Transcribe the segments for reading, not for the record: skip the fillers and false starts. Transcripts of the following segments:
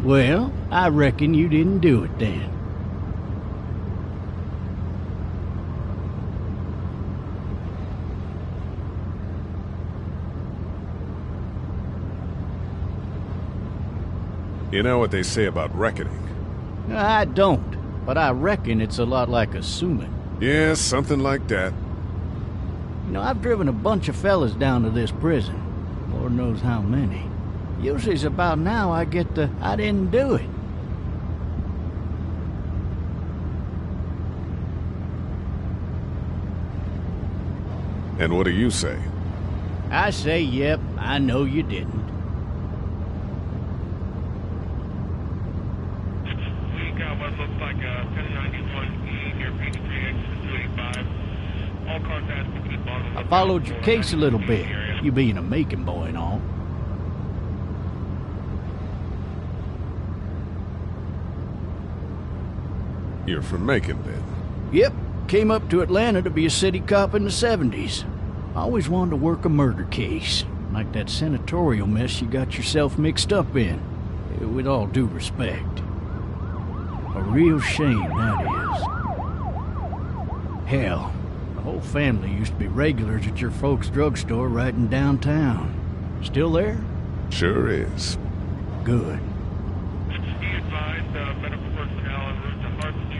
Well, I reckon you didn't do it then. You know what they say about reckoning? I don't, but I reckon it's a lot like assuming. Yeah, something like that. You know, I've driven a bunch of fellas down to this prison. Lord knows how many. Usually it's about now I get the, I didn't do it. And what do you say? I say, yep, I know you didn't. We got what looks like a 1091E near Peachtree exit 285. All cars asked to keep on the I followed your case a little bit, you being a Macon boy and all. You're from Macon, then? Yep, came up to Atlanta to be a city cop in the 70s. I always wanted to work a murder case, like that senatorial mess you got yourself mixed up in. With all due respect. A real shame, that is. Hell, the whole family used to be regulars at your folks' drugstore right in downtown. Still there? Sure is. Good. Be advised, medical personnel en route to Hartsfield.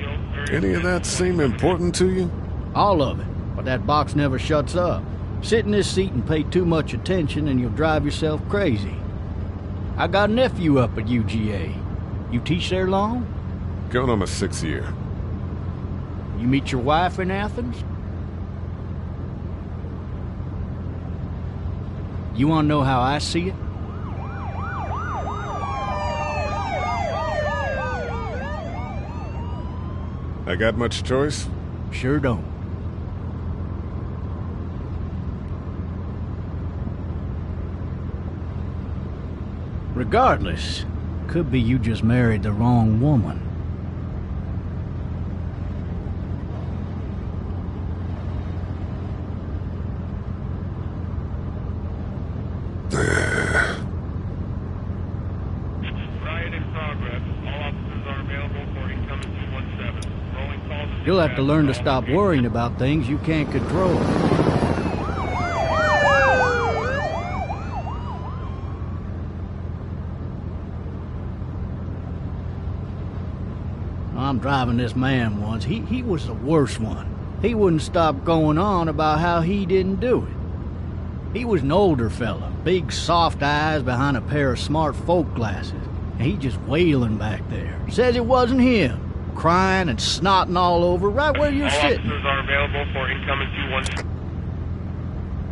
Any of that seem important to you? All of it, but that box never shuts up. Sit in this seat and pay too much attention and you'll drive yourself crazy. I got a nephew up at UGA. You teach there long? Going on my 6th year. You meet your wife in Athens? You want to know how I see it? I got much choice? Sure don't. Regardless, could be you just married the wrong woman. Riot in progress. All officers are available for incoming 217. Rolling calls. You'll have to learn to stop worrying about things you can't control. I'm driving this man once. He was the worst one. He wouldn't stop going on about how he didn't do it. He was an older fella, big soft eyes behind a pair of smart folk glasses, and he just wailing back there. Says it wasn't him, crying and snotting all over right where you're All sitting. officers are available for incoming 217.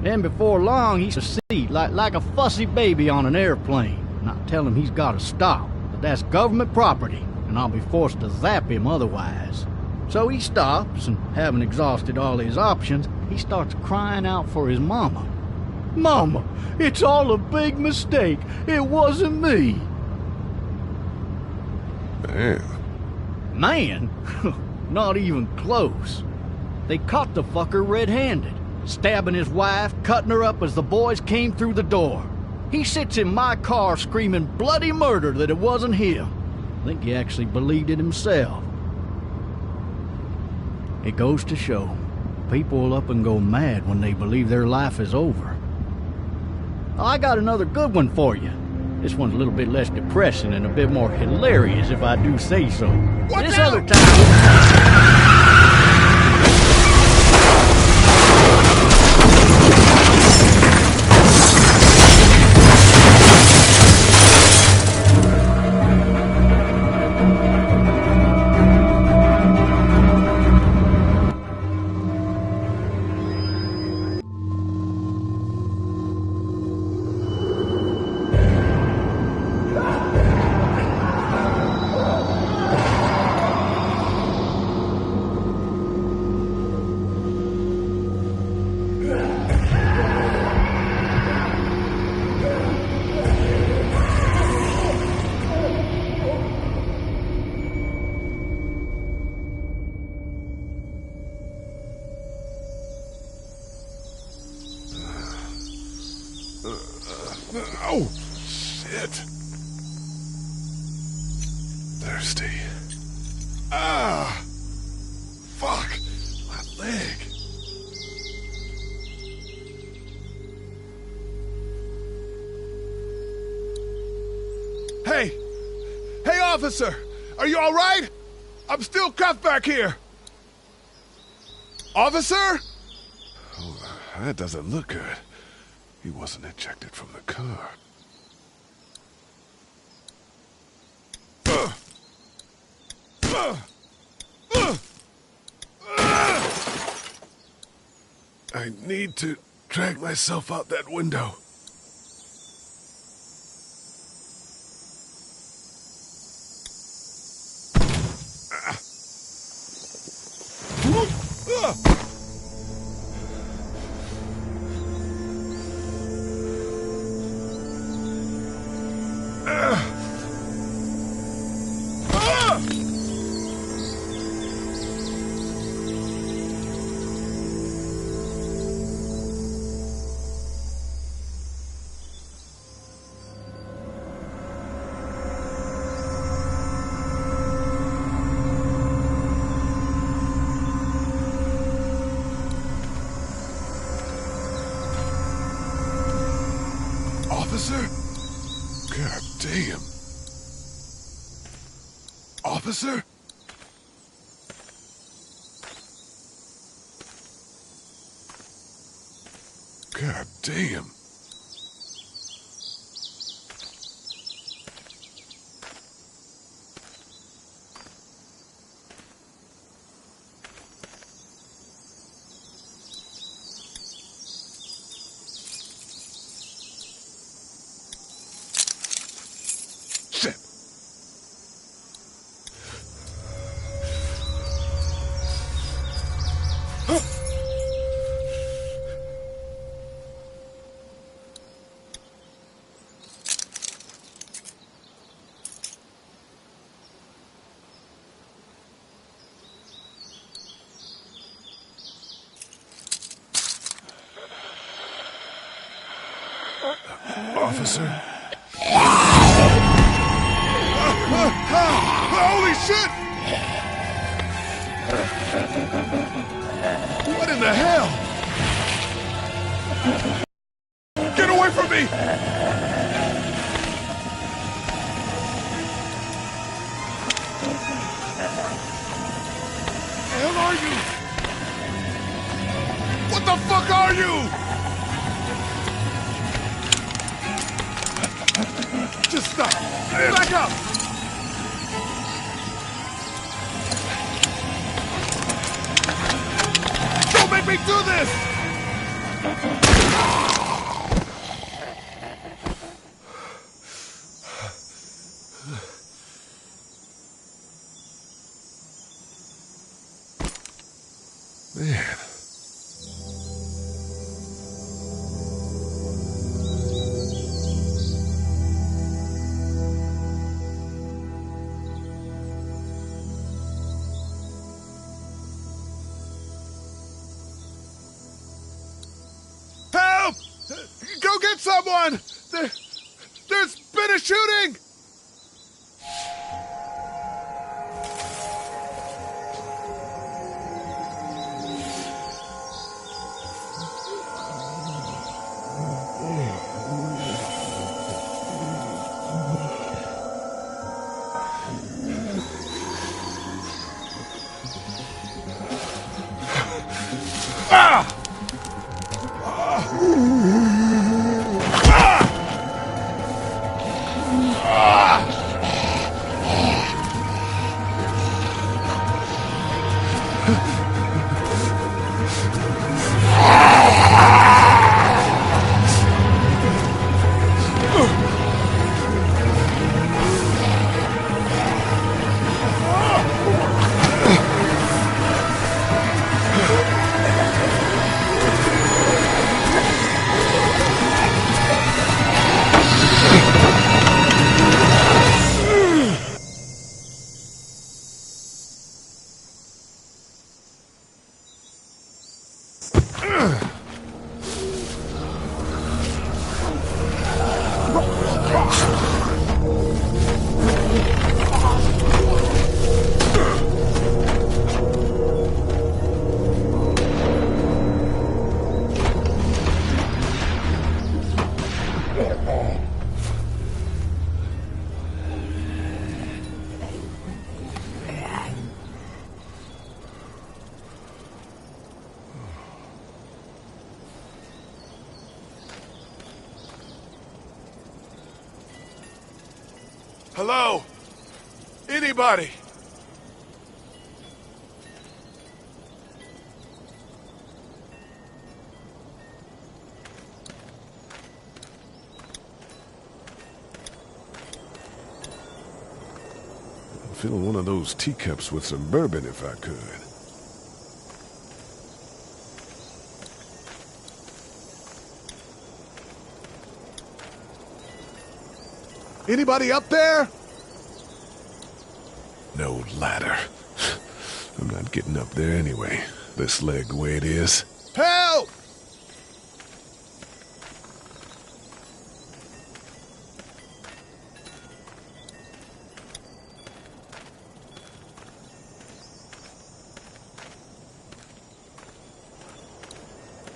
Then before long, he's a seat like a fussy baby on an airplane. And I tell him he's got to stop, that that's government property, and I'll be forced to zap him otherwise. So he stops, and having exhausted all his options, he starts crying out for his mama. Mama, it's all a big mistake. It wasn't me. Man. Man? Not even close. They caught the fucker red-handed, stabbing his wife, cutting her up as the boys came through the door. He sits in my car screaming bloody murder that it wasn't him. I think he actually believed it himself. It goes to show, people will up and go mad when they believe their life is over. I got another good one for you. This one's a little bit less depressing and a bit more hilarious, if I do say so. This other time... Oh, shit. thirsty. Ah! Fuck! My leg. Hey! Hey, officer! Are you all right? I'm still cuffed back here. Officer? Oh, that doesn't look good. He wasn't ejected from the car. I need to drag myself out that window. Officer? God damn. Officer? God damn. Shit. Officer? Holy shit! What in the hell? Get away from me! The hell are you? What the fuck are you? Just stop. Back up! Don't make me do this! Man. Help! Go get someone! There's been a shooting! Ah! Ah! Hello? Anybody? I'd fill one of those teacups with some bourbon if I could. Anybody up there? No ladder. I'm not getting up there anyway. This leg the way it is. Help!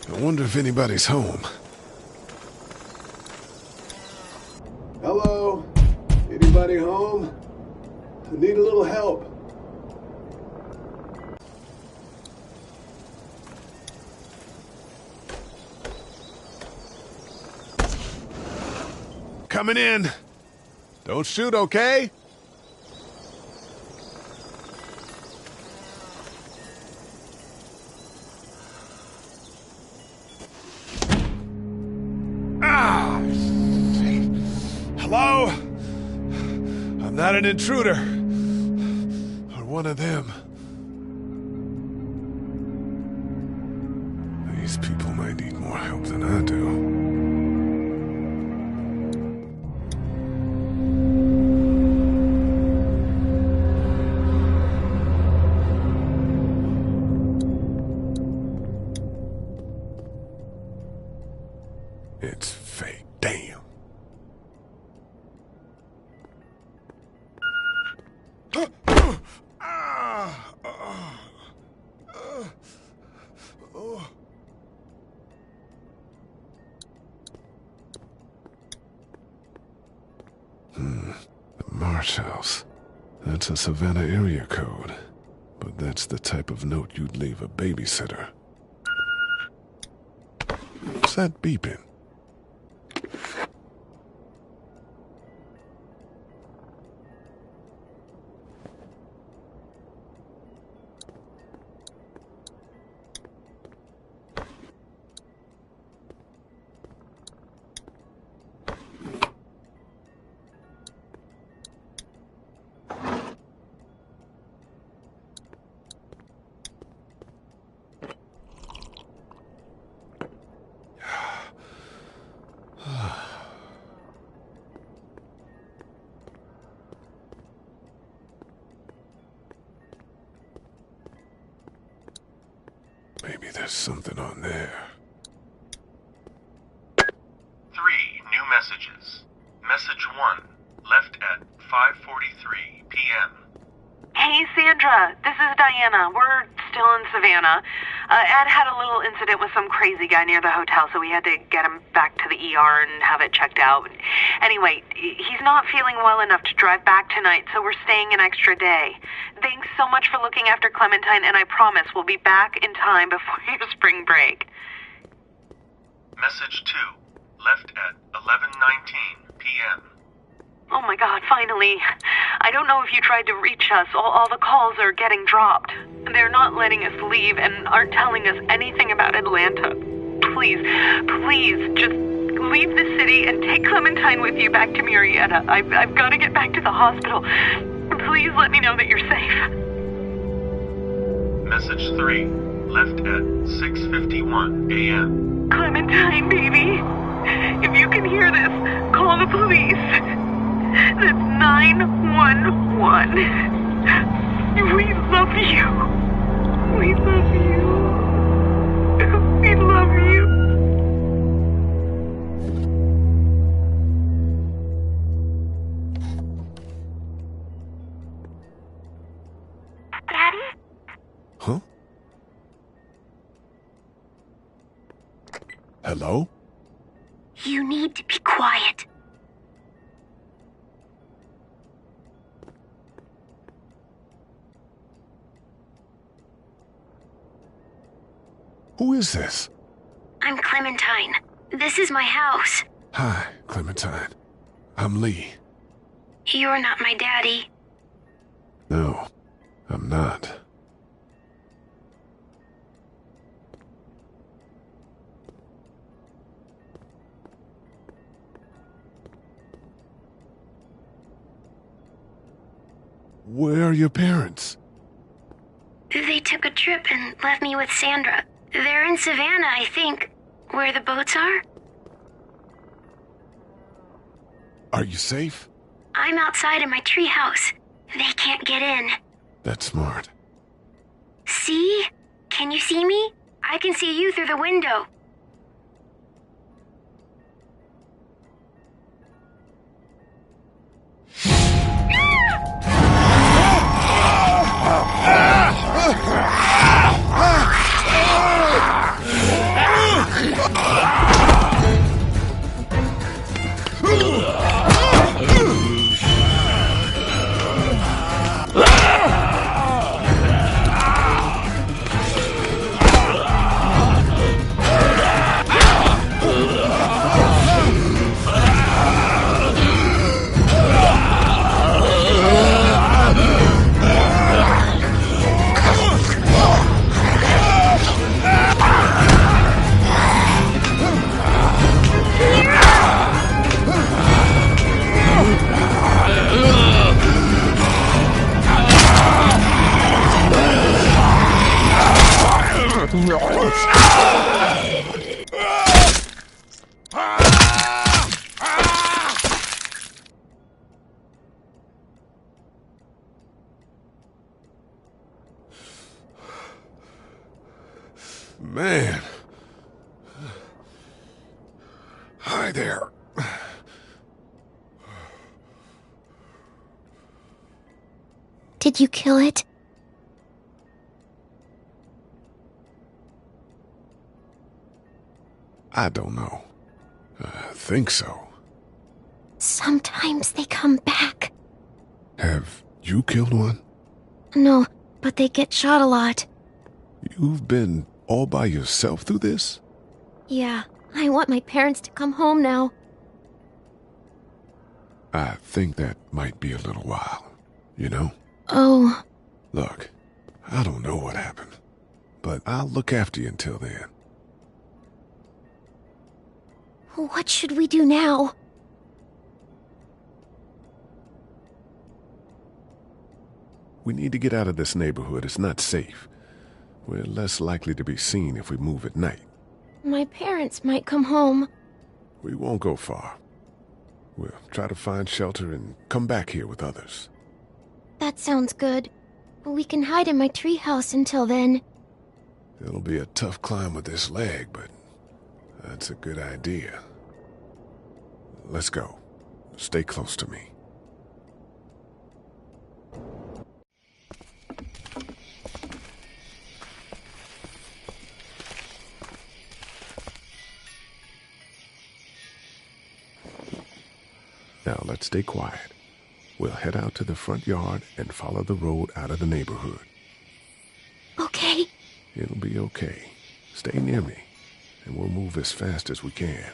I wonder if anybody's home. Hello? Anybody home? I need a little help. Coming in. Don't shoot, okay? Ah! Hello? I'm not an intruder. Or one of them. These people might need more help than I do. It's fake. Damn. The Marsh House. That's a Savannah area code. But that's the type of note you'd leave a babysitter. What's that beeping? Maybe there's something on there. 3 new messages. Message 1, left at 5:43 p.m. Hey, Sandra. This is Diana. We're still in Savannah. Ed had a little incident with some crazy guy near the hotel, so we had to get him back to the ER and have it checked out. Anyway, he's not feeling well enough to drive back tonight, so we're staying an extra day. Thanks so much for looking after Clementine, and I promise we'll be back in time before your spring break. Message 2, left at 11:19 p.m. Oh my God, finally. I don't know if you tried to reach us. All the calls are getting dropped. They're not letting us leave and aren't telling us anything about Atlanta. Please, just leave the city and take Clementine with you back to Murrieta. I've got to get back to the hospital. Please let me know that you're safe. Message 3, left at 6:51 a.m. Clementine, baby. If you can hear this, call the police. That's 911. We love you. We love you. We love you. Daddy? Huh? Hello? You need to be quiet. Who is this? I'm Clementine. This is my house. Hi, Clementine. I'm Lee. You're not my daddy. No, I'm not. Where are your parents? They took a trip and left me with Sandra. They're in Savannah, I think. Where the boats are? Are you safe? I'm outside in my treehouse. They can't get in. That's smart. See? Can you see me? I can see you through the window. Man. Hi there. Did you kill it? I don't know. I think so. Sometimes they come back. Have you killed one? No, but they get shot a lot. You've been all by yourself through this? Yeah, I want my parents to come home now. I think that might be a little while, you know? Oh. Look, I don't know what happened, but I'll look after you until then. What should we do now? We need to get out of this neighborhood. It's not safe. We're less likely to be seen if we move at night. My parents might come home. We won't go far. We'll try to find shelter and come back here with others. That sounds good. We can hide in my treehouse until then. It'll be a tough climb with this leg, but that's a good idea. Let's go. Stay close to me. Now let's stay quiet. We'll head out to the front yard and follow the road out of the neighborhood. Okay. It'll be okay. Stay near me, and we'll move as fast as we can.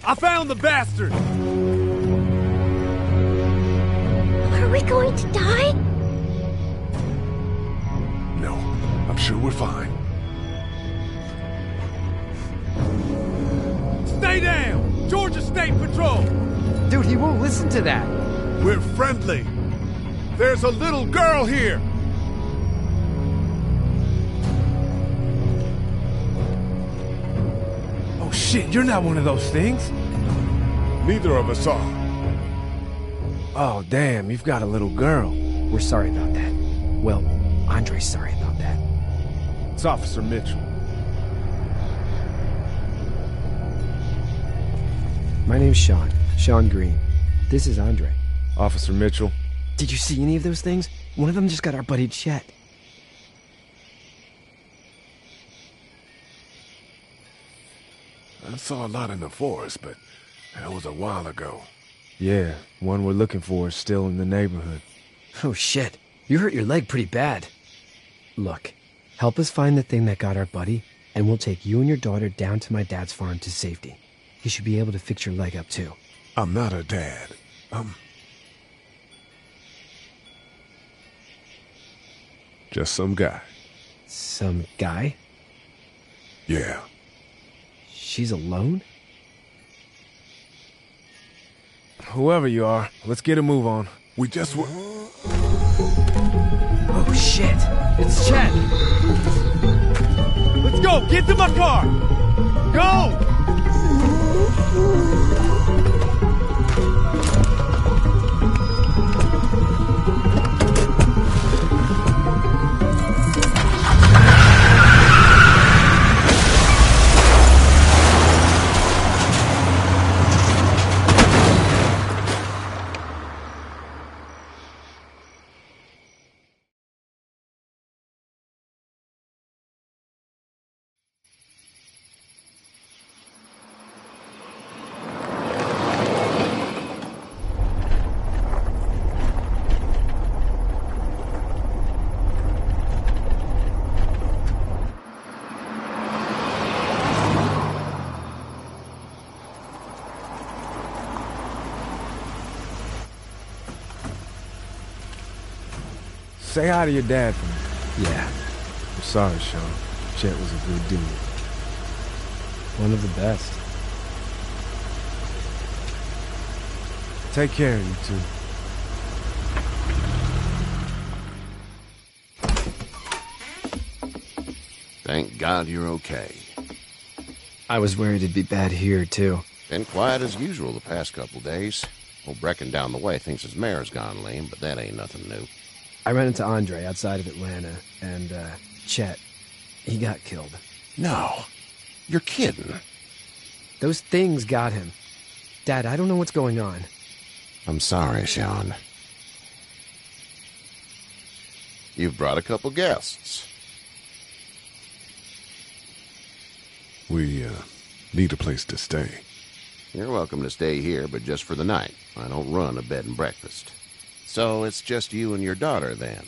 I found the bastard! Are we going to die? No, I'm sure we're fine. Stay down! Georgia State Patrol! Dude, he won't listen to that. We're friendly. There's a little girl here. Oh shit, you're not one of those things. Neither of us are. Oh, damn, you've got a little girl. We're sorry about that. Well, Andre's sorry about that. It's Officer Mitchell. My name's Sean. Sean Green. This is Andre. Officer Mitchell. Did you see any of those things? One of them just got our buddy Chet. I saw a lot in the forest, but that was a while ago. Yeah, one we're looking for is still in the neighborhood. Oh shit, you hurt your leg pretty bad. Look, help us find the thing that got our buddy, and we'll take you and your daughter down to my dad's farm to safety. He should be able to fix your leg up too. I'm not a dad. Just some guy. Some guy? Yeah. She's alone? Whoever you are, let's get a move on. We just were... Oh shit, it's Chet! Let's go! Get to my car! Go! Say hi to your dad for me. Yeah, I'm sorry, Sean. Chet was a good dude. one of the best. Take care of you two. Thank God you're okay. I was worried it'd be bad here, too. Been quiet as usual the past couple days. Old Brecken down the way thinks his mare's gone lame, but that ain't nothing new. I ran into Andre outside of Atlanta, and, Chet. He got killed. No. You're kidding. Those things got him. Dad, I don't know what's going on. I'm sorry, Sean. You've brought a couple guests. We, need a place to stay. You're welcome to stay here, but just for the night. I don't run a bed and breakfast. So it's just you and your daughter, then?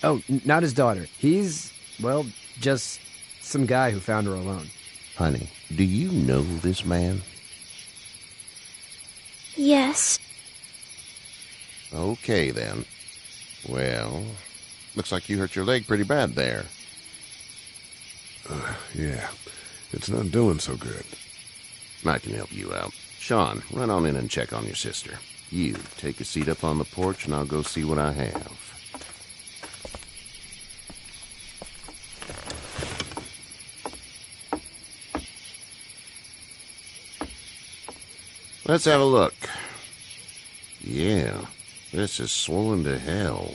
Oh, not his daughter. He's, well, just some guy who found her alone. Honey, do you know this man? Yes. Okay, then. Well, looks like you hurt your leg pretty bad there. Yeah. It's not doing so good. I can help you out. Sean, run on in and check on your sister. You, take a seat up on the porch and I'll go see what I have. Let's have a look. Yeah, this is swollen to hell.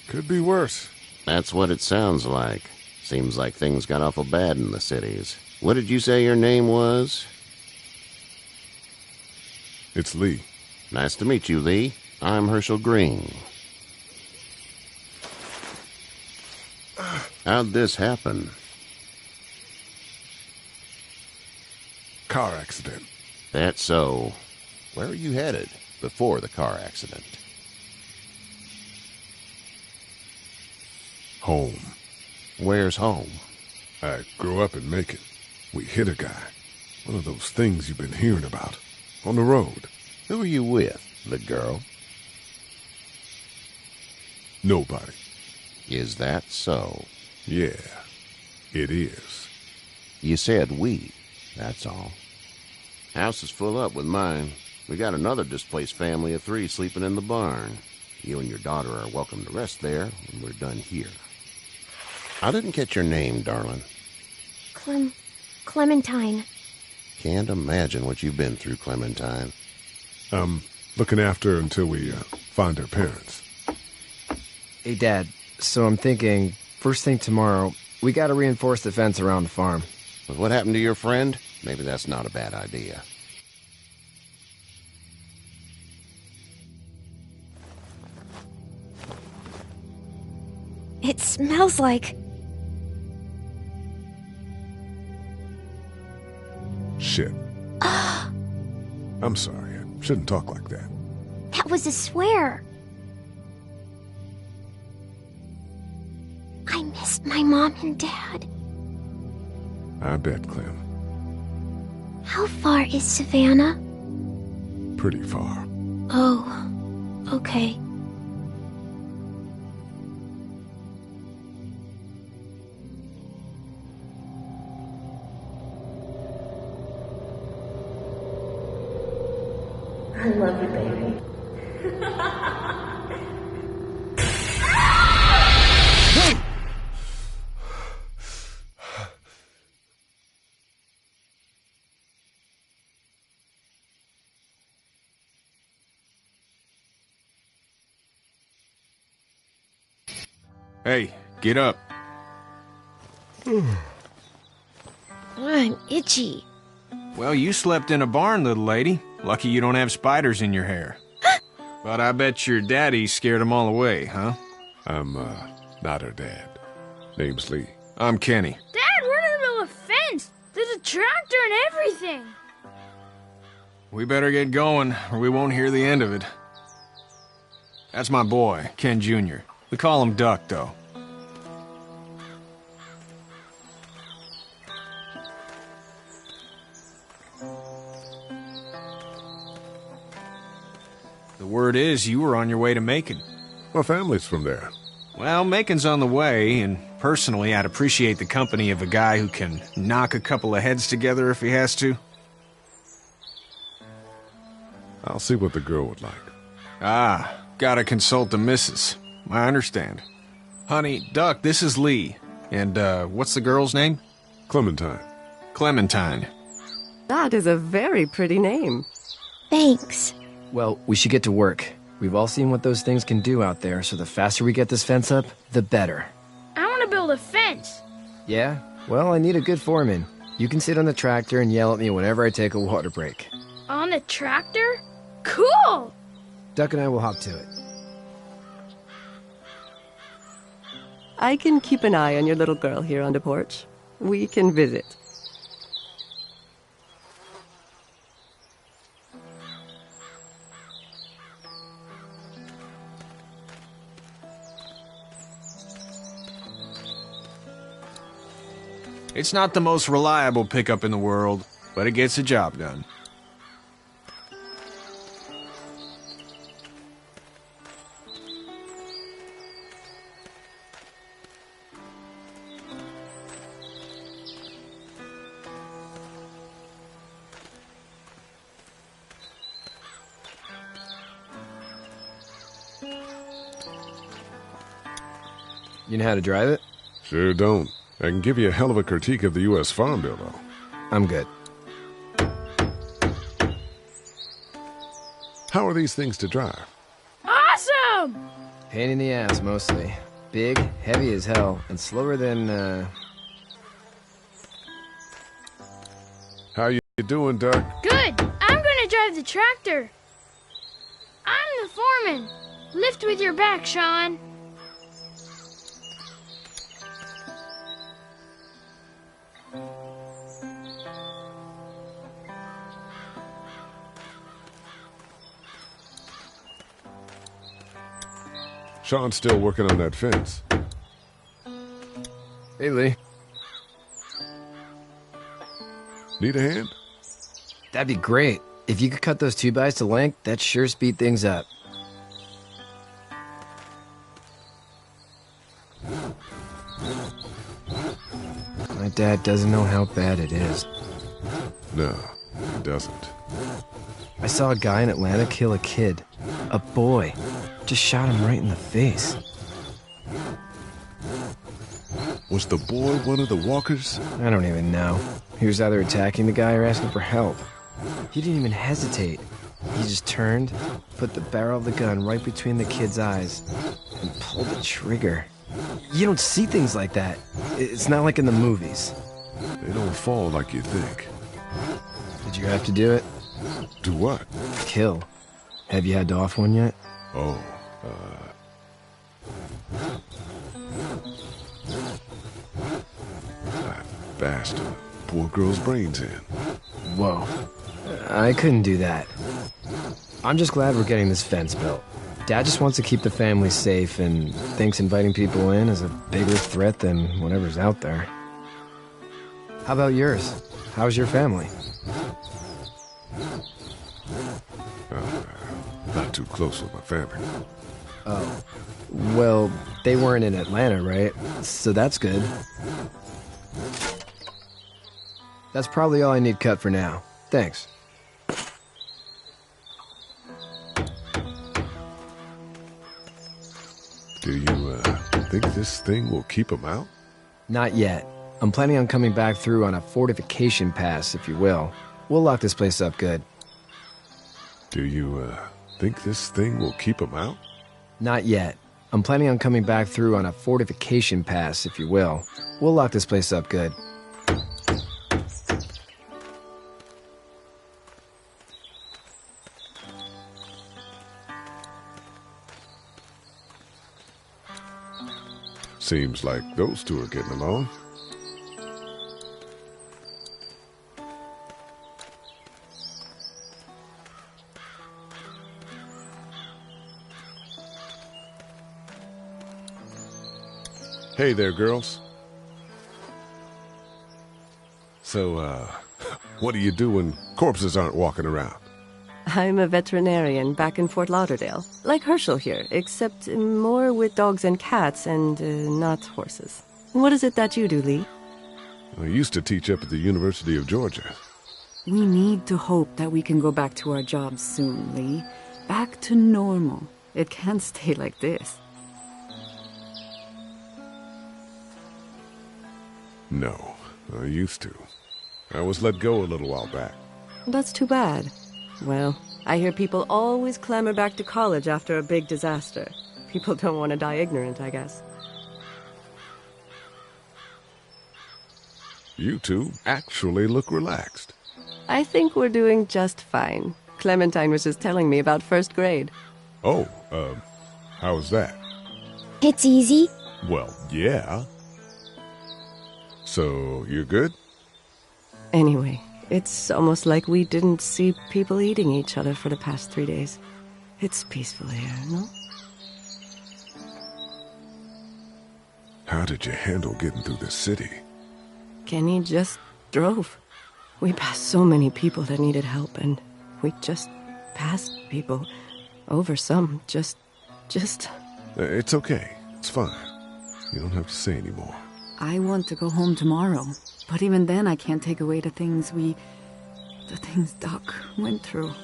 Could be worse. That's what it sounds like. Seems like things got awful bad in the cities. What did you say your name was? It's Lee. Nice to meet you, Lee. I'm Herschel Green. How'd this happen? Car accident. That's so. Where are you headed before the car accident? Home. Where's home? I grew up in Macon. We hit a guy. One of those things you've been hearing about. On the road. Who are you with? The girl? Nobody. Is that so? Yeah, it is. You said we. That's all. House is full up with mine. We got another displaced family of 3 sleeping in the barn. You and your daughter are welcome to rest there when we're done here. I didn't catch your name, darling. Clementine. Can't imagine what you've been through, Clementine. looking after her until we find her parents. Hey, Dad, so I'm thinking, first thing tomorrow, we gotta reinforce the fence around the farm. With what happened to your friend, maybe that's not a bad idea. It smells like... Shit. I'm sorry. I shouldn't talk like that. That was a swear. I missed my mom and dad. I bet, Clem. How far is Savannah? Pretty far. Oh, okay. I love you, baby. Hey, get up. I'm itchy. Well, you slept in a barn, little lady. Lucky you don't have spiders in your hair. But I bet your daddy scared them all away, huh? I'm, not her dad. Name's Lee. I'm Kenny. Dad, we're in the middle of a fence. There's a tractor and everything. We better get going, or we won't hear the end of it. That's my boy, Ken Jr. We call him Duck, though. The word is you were on your way to Macon. My family's from there. Well, Macon's on the way, and personally, I'd appreciate the company of a guy who can knock a couple of heads together if he has to. I'll see what the girl would like. Ah, gotta consult the missus. I understand. Honey, Duck, this is Lee. And, what's the girl's name? Clementine. Clementine. That is a very pretty name. Thanks. Well, we should get to work. We've all seen what those things can do out there, so the faster we get this fence up, the better. I want to build a fence. Yeah? Well, I need a good foreman. You can sit on the tractor and yell at me whenever I take a water break. On the tractor? Cool! Duck and I will hop to it. I can keep an eye on your little girl here on the porch. We can visit. It's not the most reliable pickup in the world, but it gets the job done. You know how to drive it? Sure don't. I can give you a hell of a critique of the U.S. Farm Bill, though. I'm good. How are these things to drive? Awesome! Pain in the ass, mostly. Big, heavy as hell, and slower than, How you doing, Duck? Good. I'm gonna drive the tractor. I'm the foreman. Lift with your back, Sean. Sean's still working on that fence. Hey, Lee. Need a hand? That'd be great. If you could cut those 2x to length, that'd sure speed things up. My dad doesn't know how bad it is. No, he doesn't. I saw a guy in Atlanta kill a kid. A boy. Just shot him right in the face. Was the boy one of the walkers? I don't even know. He was either attacking the guy or asking for help. He didn't even hesitate. He just turned, put the barrel of the gun right between the kid's eyes, and pulled the trigger. You don't see things like that. It's not like in the movies. They don't fall like you think. Did you have to do it? Do what? Kill. Have you had to off one yet? Oh, that bastard. Poor girl's brains in. Whoa. I couldn't do that. I'm just glad we're getting this fence built. Dad just wants to keep the family safe and thinks inviting people in is a bigger threat than whatever's out there. How about yours? How's your family? Not too close with my family. Oh. Well, they weren't in Atlanta, right? So that's good. That's probably all I need cut for now. Thanks. Do you, think this thing will keep them out? Not yet. I'm planning on coming back through on a fortification pass, if you will. We'll lock this place up good. Do you, think this thing will keep them out? Not yet. I'm planning on coming back through on a fortification pass, if you will. We'll lock this place up good. Seems like those two are getting along. Hey there, girls. So, what do you do when corpses aren't walking around? I'm a veterinarian back in Fort Lauderdale. Like Herschel here, except more with dogs and cats and not horses. What is it that you do, Lee? I used to teach up at the University of Georgia. We need to hope that we can go back to our jobs soon, Lee. Back to normal. It can't stay like this. No, I used to. I was let go a little while back. That's too bad. Well, I hear people always clamor back to college after a big disaster. People don't want to die ignorant, I guess. You two actually look relaxed. I think we're doing just fine. Clementine was just telling me about first grade. Oh, how was that? It's easy. Well, yeah. So, you're good? Anyway, it's almost like we didn't see people eating each other for the past 3 days. It's peaceful here, no? How did you handle getting through the city? Kenny just drove. We passed so many people that needed help, and we just passed people. Over some, just... It's okay. It's fine. You don't have to say anymore. I want to go home tomorrow, but even then I can't take away the things Doc went through.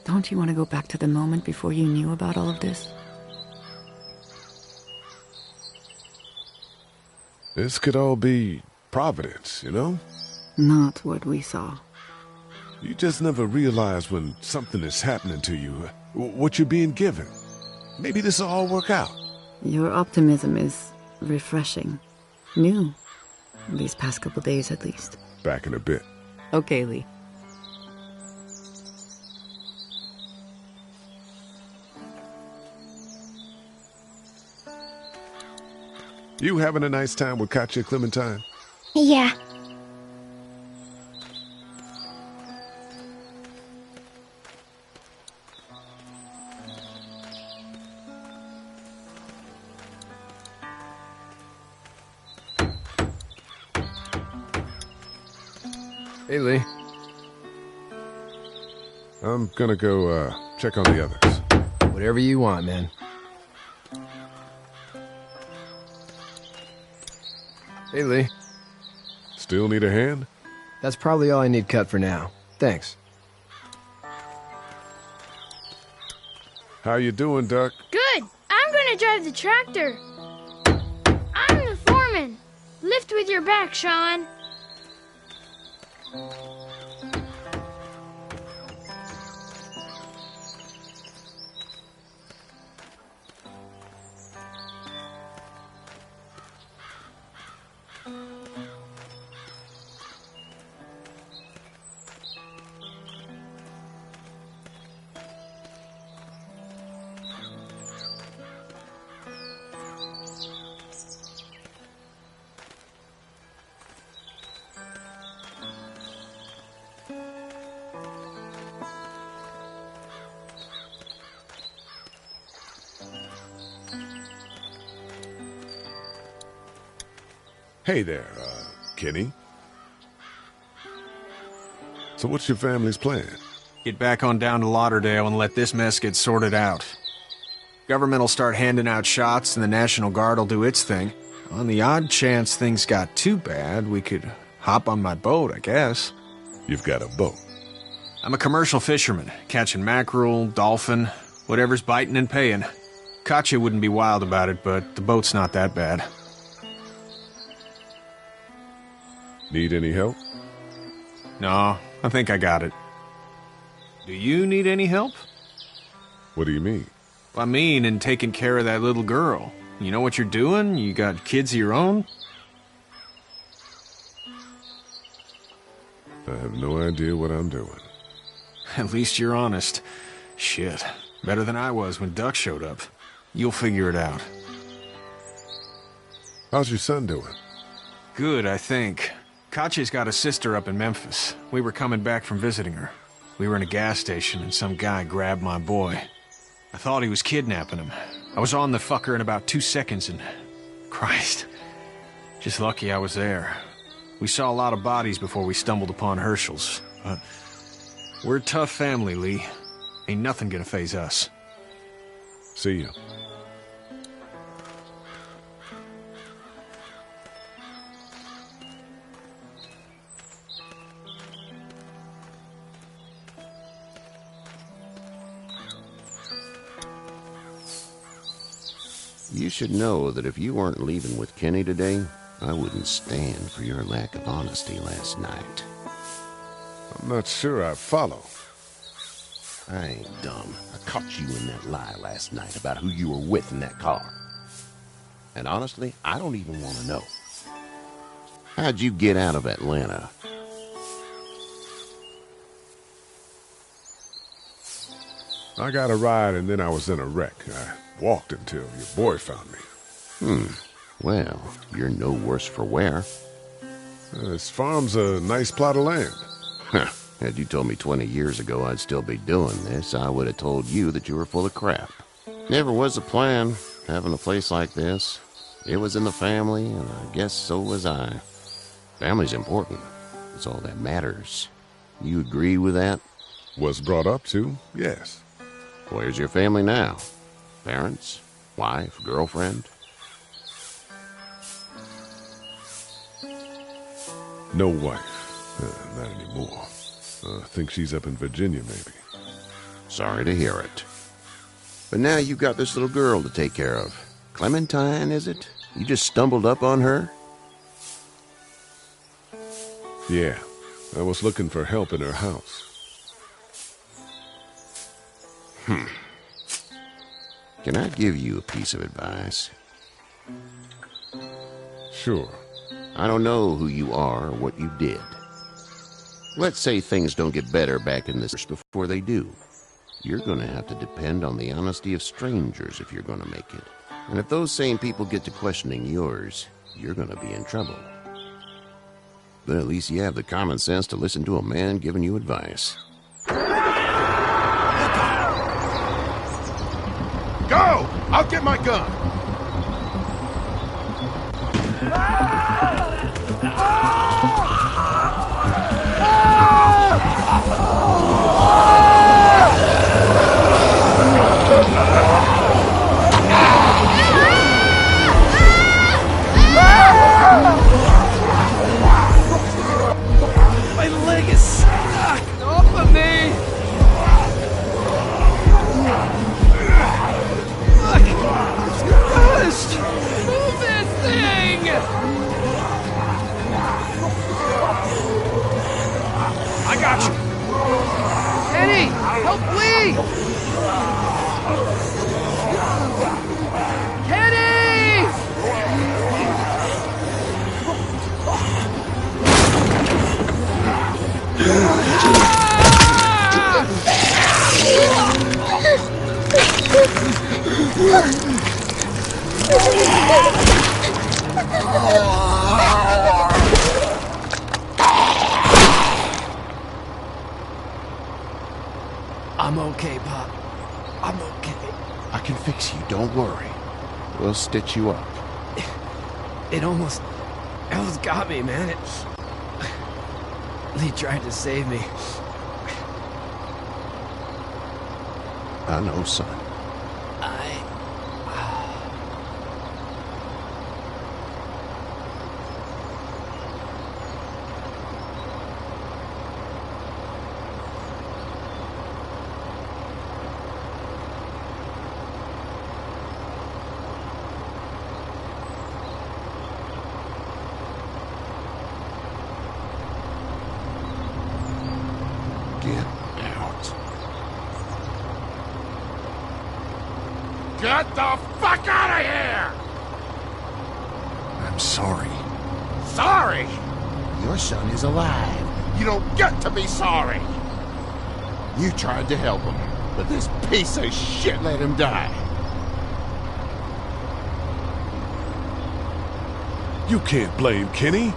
Don't you want to go back to the moment before you knew about all of this? This could all be Providence, you know? Not what we saw. You just never realize when something is happening to you, what you're being given. Maybe this will all work out. Your optimism is refreshing. New. These past couple days, at least. Back in a bit. Okay, Lee. You having a nice time with Katya, Clementine? Yeah. Hey, Lee. I'm gonna go, check on the others. Whatever you want, man. Hey, Lee. Still need a hand? That's probably all I need cut for now. Thanks. How you doing, Duck? Good. I'm gonna drive the tractor. I'm the foreman. Lift with your back, Sean. Hey there, Kenny. So what's your family's plan? Get back on down to Lauderdale and let this mess get sorted out. Government will start handing out shots and the National Guard will do its thing. On the odd chance things got too bad, we could hop on my boat, I guess. You've got a boat? I'm a commercial fisherman, catching mackerel, dolphin, whatever's biting and paying. Katya wouldn't be wild about it, but the boat's not that bad. Need any help? No, I think I got it. Do you need any help? What do you mean? I mean, in taking care of that little girl. You know what you're doing? You got kids of your own? I have no idea what I'm doing. At least you're honest. Shit. Better than I was when Duck showed up. You'll figure it out. How's your son doing? Good, I think. Katya's got a sister up in Memphis. We were coming back from visiting her. We were in a gas station and some guy grabbed my boy. I thought he was kidnapping him. I was on the fucker in about 2 seconds and... Christ. Just lucky I was there. We saw a lot of bodies before we stumbled upon Hershel's. But we're a tough family, Lee. Ain't nothing gonna faze us. See ya. You should know that if you weren't leaving with Kenny today, I wouldn't stand for your lack of honesty last night. I'm not sure I follow. I ain't dumb. I caught you in that lie last night about who you were with in that car. And honestly, I don't even want to know. How'd you get out of Atlanta? I got a ride and then I was in a wreck. I walked until your boy found me. Well, you're no worse for wear. This farm's a nice plot of land. Had you told me 20 years ago I'd still be doing this, I would have told you that you were full of crap. Never was a plan, having a place like this. It was in the family, and I guess so was I. Family's important. It's all that matters. You agree with that? Was brought up to, yes. Where's your family now? Parents? Wife? Girlfriend? No wife. Not anymore. I think she's up in Virginia, maybe. Sorry to hear it. But now you got this little girl to take care of. Clementine, is it? You just stumbled up on her? Yeah. I was looking for help in her house. Can I give you a piece of advice? Sure. I don't know who you are or what you did. Let's say things don't get better back in this before they do. You're going to have to depend on the honesty of strangers if you're going to make it. And if those same people get to questioning yours, you're going to be in trouble. But at least you have the common sense to listen to a man giving you advice. Go! I'll get my gun! My leg is stuck! Off of me! Gosh! Move this thing! I got you! Kenny! Help Lee! Kenny! I'm okay, Pop. I'm okay. I can fix you, don't worry. We'll stitch you up. It almost almost got me, man. Lee tried to save me. I know, son. Get out. Get the fuck out of here! I'm sorry. Sorry? Your son is alive. You don't get to be sorry! You tried to help him, but this piece of shit let him die. You can't blame Kenny.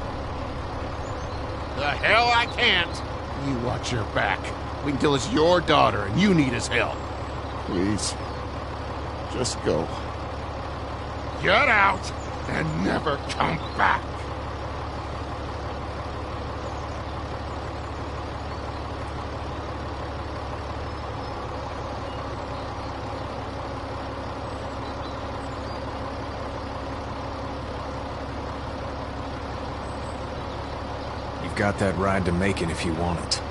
The hell I can't. You watch your back. Wait until it's your daughter and you need his help. Please. Just go. Get out and never come back! You've got that ride to Macon if you want it.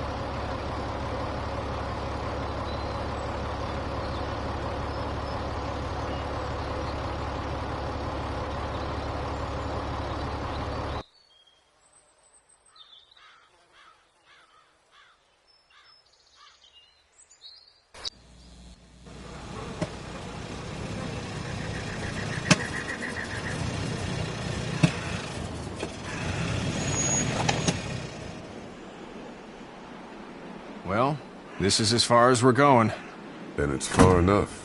Well, this is as far as we're going. Then it's far enough.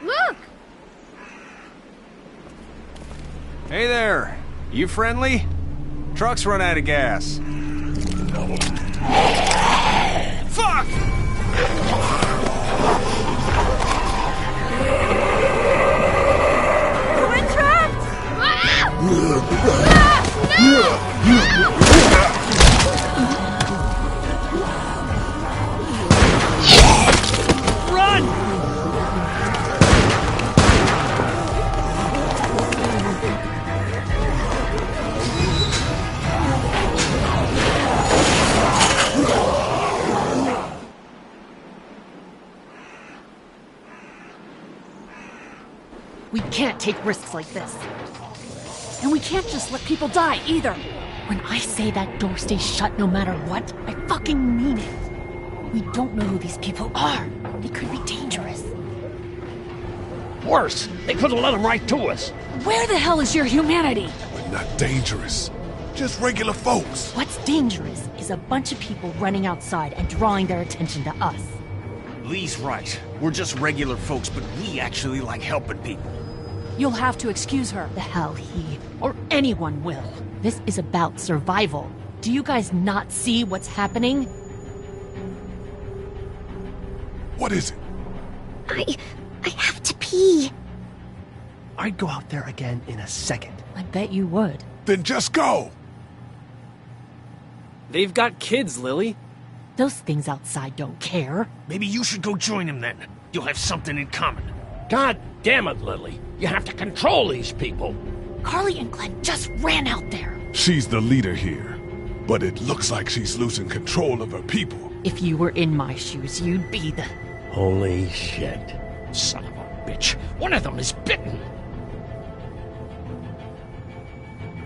Look! Hey there! You friendly? Truck's run out of gas. Fuck! We're trapped! Run! We can't take risks like this. And we can't just let people die, either. When I say that door stays shut no matter what, I fucking mean it. We don't know who these people are. They could be dangerous. Worse, they could have let them right to us. Where the hell is your humanity? We're not dangerous. Just regular folks. What's dangerous is a bunch of people running outside and drawing their attention to us. Lee's right. We're just regular folks, but we actually like helping people. You'll have to excuse her. The hell he or anyone will. This is about survival. Do you guys not see what's happening? What is it? I have to pee. I'd go out there again in a second. I bet you would. Then just go! They've got kids, Lily. Those things outside don't care. Maybe you should go join them then. You'll have something in common. God damn it, Lily. You have to control these people. Carly and Glenn just ran out there. She's the leader here, but it looks like she's losing control of her people. If you were in my shoes, you'd be the... Holy shit. Son of a bitch. One of them is bitten.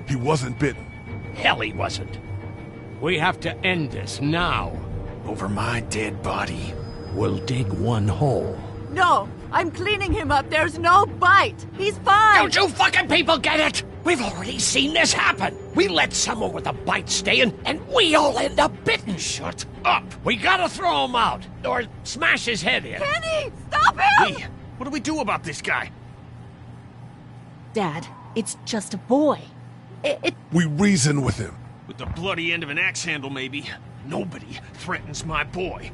He wasn't bitten. Hell, he wasn't. We have to end this now. Over my dead body. We'll dig one hole. No, I'm cleaning him up. There's no bite. He's fine. Don't you fucking people get it? We've already seen this happen. We let someone with a bite stay in, and we all end up bitten. Shut up. We gotta throw him out, or smash his head in. Kenny, stop him! Lee, what do we do about this guy? Dad, it's just a boy. We reason with him. With the bloody end of an axe handle, maybe. Nobody threatens my boy.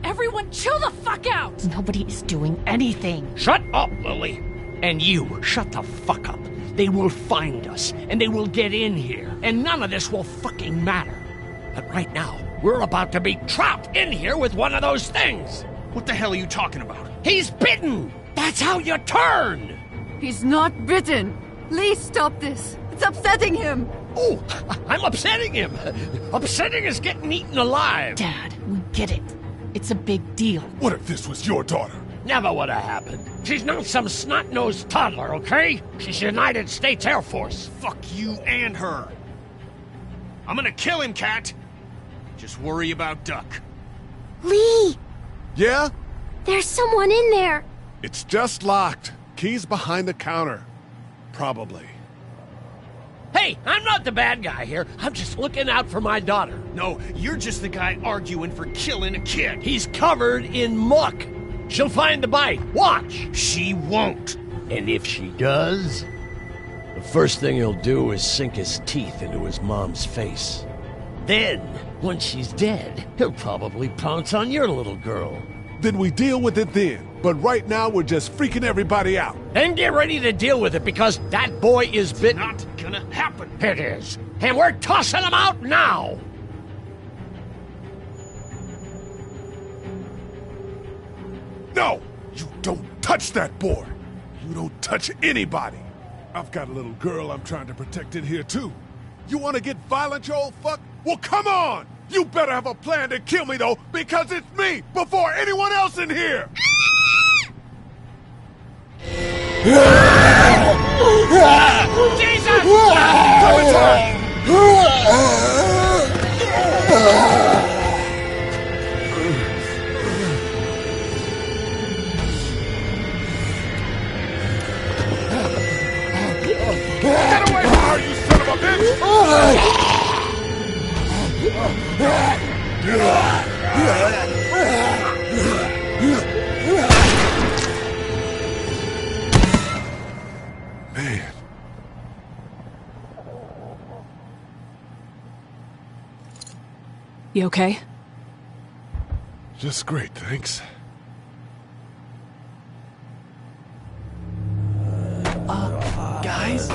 Everyone chill the fuck out! Nobody is doing anything. Shut up, Lily. And you, shut the fuck up. They will find us, and they will get in here, and none of this will fucking matter. But right now, we're about to be trapped in here with one of those things. What the hell are you talking about? He's bitten! That's how you turn! He's not bitten. Lee, stop this. It's upsetting him. Oh, I'm upsetting him. Upsetting is getting eaten alive. Dad, we get it. It's a big deal. What if this was your daughter? Never would have happened. She's not some snot-nosed toddler, okay? She's United States Air Force. Fuck you and her. I'm gonna kill him, Cat. Just worry about Duck. Lee! Yeah? There's someone in there. It's just locked. Key's behind the counter. Probably. Hey, I'm not the bad guy here. I'm just looking out for my daughter. No, you're just the guy arguing for killing a kid. He's covered in muck. She'll find the bite. Watch. She won't. And if she does, the first thing he'll do is sink his teeth into his mom's face. Then, once she's dead, he'll probably pounce on your little girl. Then we deal with it then. But right now, we're just freaking everybody out. Then get ready to deal with it, because that boy is bitten. Not gonna happen. It is. And we're tossing him out now. No! You don't touch that boy! You don't touch anybody! I've got a little girl I'm trying to protect in here, too. You want to get violent, you old fuck? Well, come on! You better have a plan to kill me, though, because it's me before anyone else in here! Jesus! Get away from her, you son of a bitch! Man. You okay? Just great, thanks. Guys?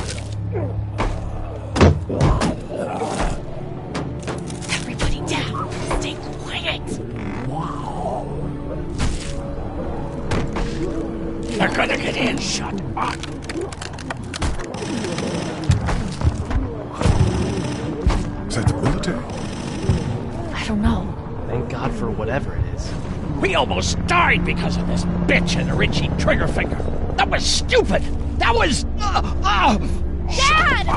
Everybody down! Stay quiet! They're gonna get in. Shut up. Is that the military? I don't know. Thank God for whatever it is. We almost died because of this bitch and her itchy trigger finger. That was stupid. That was... Dad!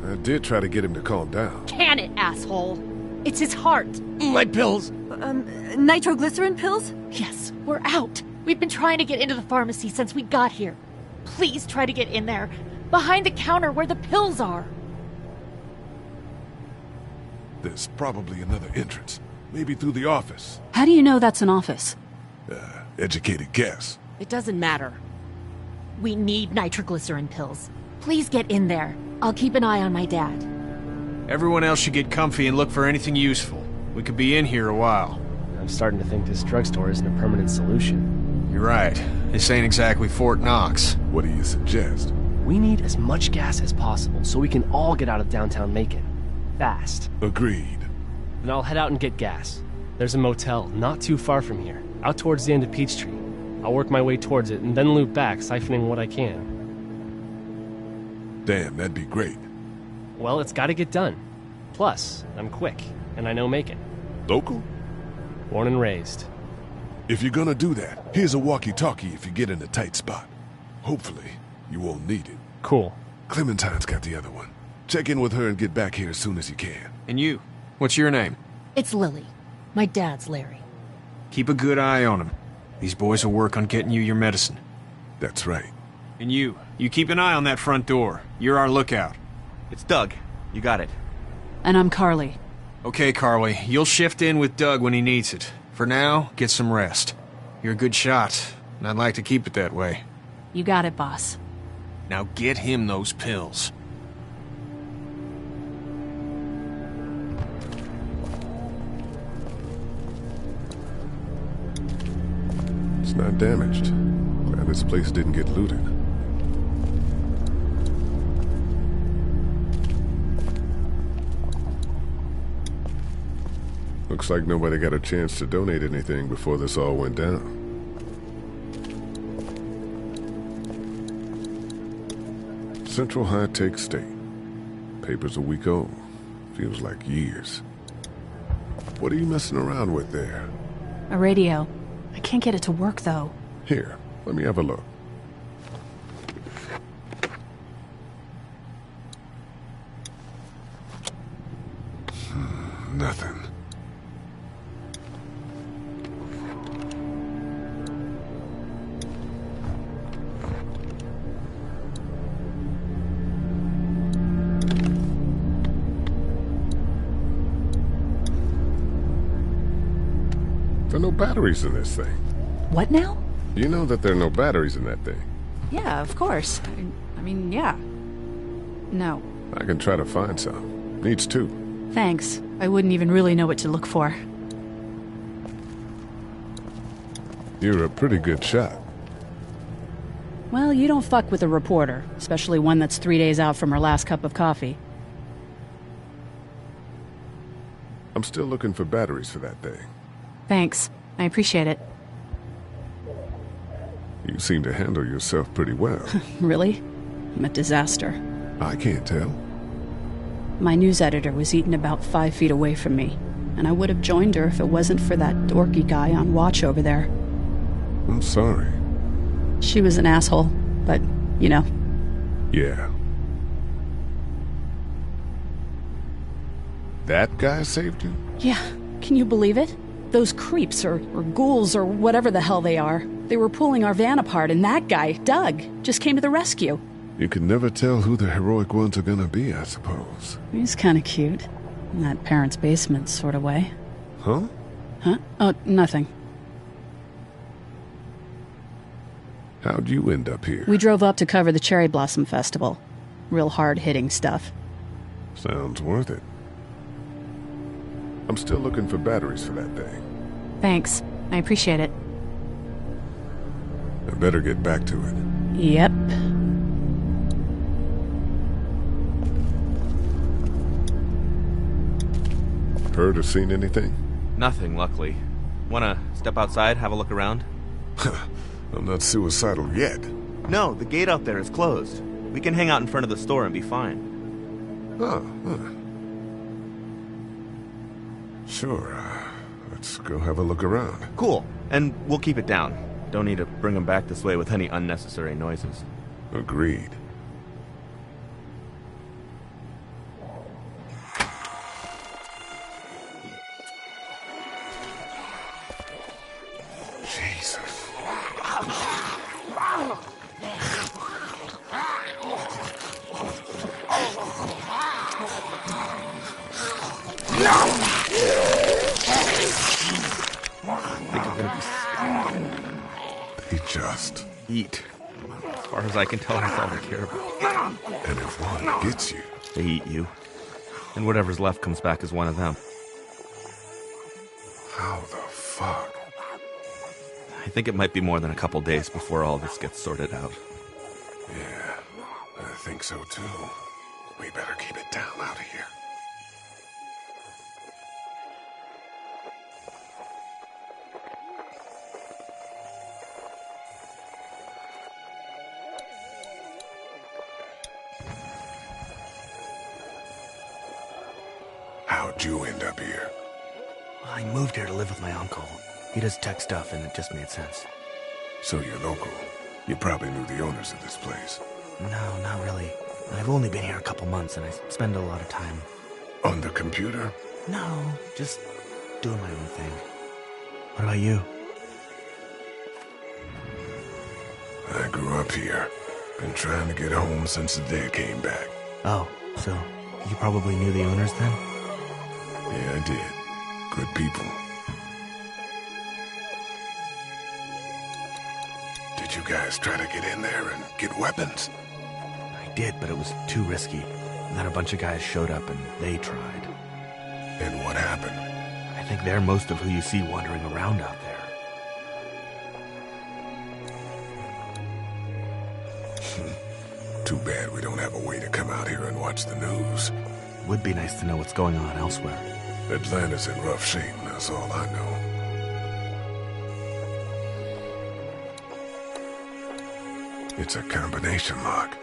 I did try to get him to calm down. Can it, asshole? It's his heart. My pills. Nitroglycerin pills? Yes, we're out. We've been trying to get into the pharmacy since we got here. Please try to get in there. Behind the counter where the pills are. There's probably another entrance. Maybe through the office. How do you know that's an office? Educated guess. It doesn't matter. We need nitroglycerin pills. Please get in there. I'll keep an eye on my dad. Everyone else should get comfy and look for anything useful. We could be in here a while. I'm starting to think this drugstore isn't a permanent solution. You're right. This ain't exactly Fort Knox. What do you suggest? We need as much gas as possible so we can all get out of downtown Macon. Fast. Agreed. Then I'll head out and get gas. There's a motel not too far from here, out towards the end of Peachtree. I'll work my way towards it and then loop back, siphoning what I can. Damn, that'd be great. Well, it's gotta get done. Plus, I'm quick, and I know Macon. Local? Born and raised. If you're gonna do that, here's a walkie-talkie if you get in a tight spot. Hopefully, you won't need it. Cool. Clementine's got the other one. Check in with her and get back here as soon as you can. And you? What's your name? It's Lily. My dad's Larry. Keep a good eye on him. These boys will work on getting you your medicine. That's right. And you keep an eye on that front door. You're our lookout. It's Doug. You got it. And I'm Carly. Okay, Carly. You'll shift in with Doug when he needs it. For now, get some rest. You're a good shot, and I'd like to keep it that way. You got it, boss. Now get him those pills. It's not damaged. Glad this place didn't get looted. Looks like nobody got a chance to donate anything before this all went down. Central High-Tech State. Paper's a week old. Feels like years. What are you messing around with there? A radio. I can't get it to work, though. Here, let me have a look. Nothing. There are no batteries in this thing. What now? You know that there are no batteries in that thing. Yeah, of course. I mean, yeah. No. I can try to find some. Needs two. Thanks. I wouldn't even really know what to look for. You're a pretty good shot. Well, you don't fuck with a reporter, especially one that's 3 days out from her last cup of coffee. I'm still looking for batteries for that thing. Thanks. I appreciate it. You seem to handle yourself pretty well. Really? I'm a disaster. I can't tell. My news editor was eaten about 5 feet away from me, and I would have joined her if it wasn't for that dorky guy on watch over there. I'm sorry. She was an asshole, but, you know. Yeah. That guy saved you? Yeah. Can you believe it? Those creeps, or ghouls, or whatever the hell they are. They were pulling our van apart, and that guy, Doug, just came to the rescue. You can never tell who the heroic ones are gonna be, I suppose. He's kinda cute. In that parents' basement sort of way. Huh? Huh? Oh, nothing. How'd you end up here? We drove up to cover the Cherry Blossom Festival. Real hard-hitting stuff. Sounds worth it. I'm still looking for batteries for that thing. Thanks. I appreciate it. I better get back to it. Yep. Heard or seen anything? Nothing, luckily. Wanna step outside, have a look around? I'm not suicidal yet. No, the gate out there is closed. We can hang out in front of the store and be fine. Oh, Sure. Let's go have a look around. Cool. And we'll keep it down. Don't need to bring them back this way with any unnecessary noises. Agreed. Jesus. They just eat. As far as I can tell, that's all they care about. And if one gets you, they eat you. And whatever's left comes back as one of them. How the fuck? I think it might be more than a couple days before all this gets sorted out. Yeah, I think so too. We better keep it down out of here. How'd you end up here? I moved here to live with my uncle. He does tech stuff, and it just made sense. So you're local. You probably knew the owners of this place. No, not really. I've only been here a couple months, and I spend a lot of time... On the computer? No, just doing my own thing. What about you? I grew up here. Been trying to get home since the day I came back. Oh, so you probably knew the owners then? Yeah, I did. Good people. Did you guys try to get in there and get weapons? I did, but it was too risky. And then a bunch of guys showed up and they tried. And what happened? I think they're most of who you see wandering around out there. Too bad we don't have a way to come out here and watch the news. Would be nice to know what's going on elsewhere. Atlanta's in rough shape, that's all I know. It's a combination lock.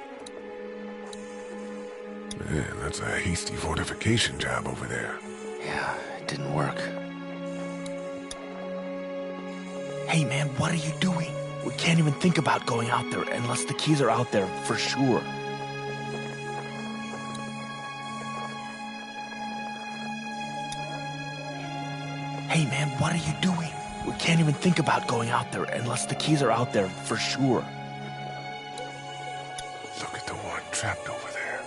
Man, that's a hasty fortification job over there. Yeah, it didn't work. Hey man, what are you doing? We can't even think about going out there unless the keys are out there for sure. Hey man, what are you doing? We can't even think about going out there unless the keys are out there for sure. Look at the one trapped over there.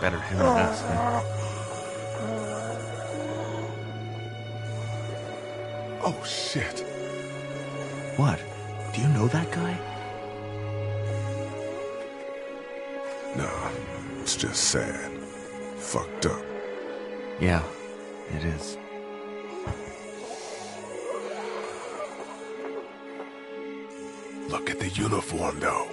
Better him than us, huh? Oh, shit. What? Do you know that guy? No, it's just sad. Fucked up. Yeah, it is. Look at the uniform, though.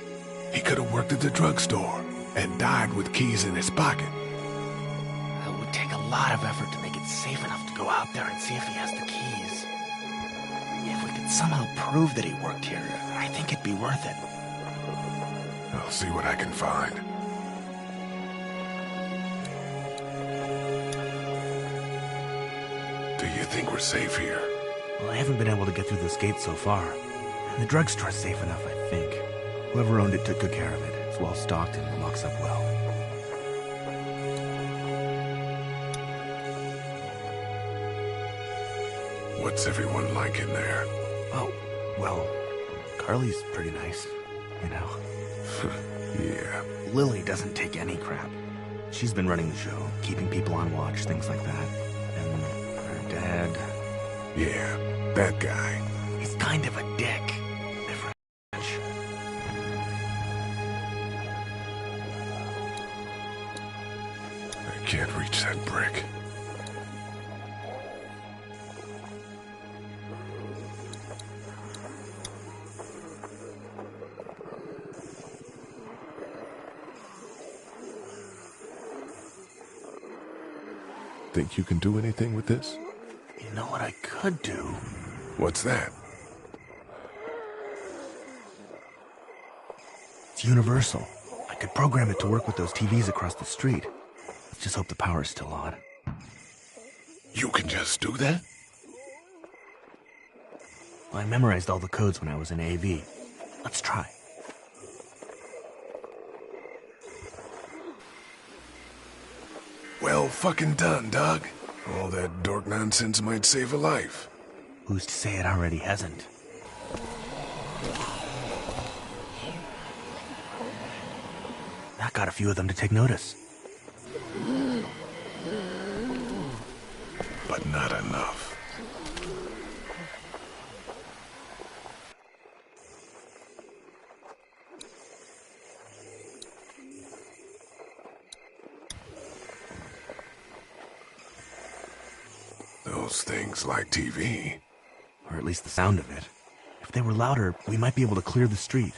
He could have worked at the drugstore and died with keys in his pocket. It would take a lot of effort to make it safe enough to go out there and see if he has the keys. If we could somehow prove that he worked here, I think it'd be worth it. I'll see what I can find. Do you think we're safe here? Well, I haven't been able to get through this gate so far. And the drugstore's safe enough, I think. Whoever owned it took good care of it. It's well stocked and locks up well. What's everyone like in there? Oh, well, Carly's pretty nice, you know. Yeah. Lily doesn't take any crap. She's been running the show, keeping people on watch, things like that. And her dad... Yeah, that guy. He's kind of a dick. I can't reach that brick. Think you can do anything with this? You know what I could do? What's that? It's universal. I could program it to work with those TVs across the street. Let's just hope the power's still on. You can just do that? Well, I memorized all the codes when I was in AV. Let's try. Well fucking done, Doug. All that dork nonsense might save a life. Who's to say it already hasn't? That got a few of them to take notice. But not enough. Those things like TV. Or at least the sound of it. If they were louder, we might be able to clear the street.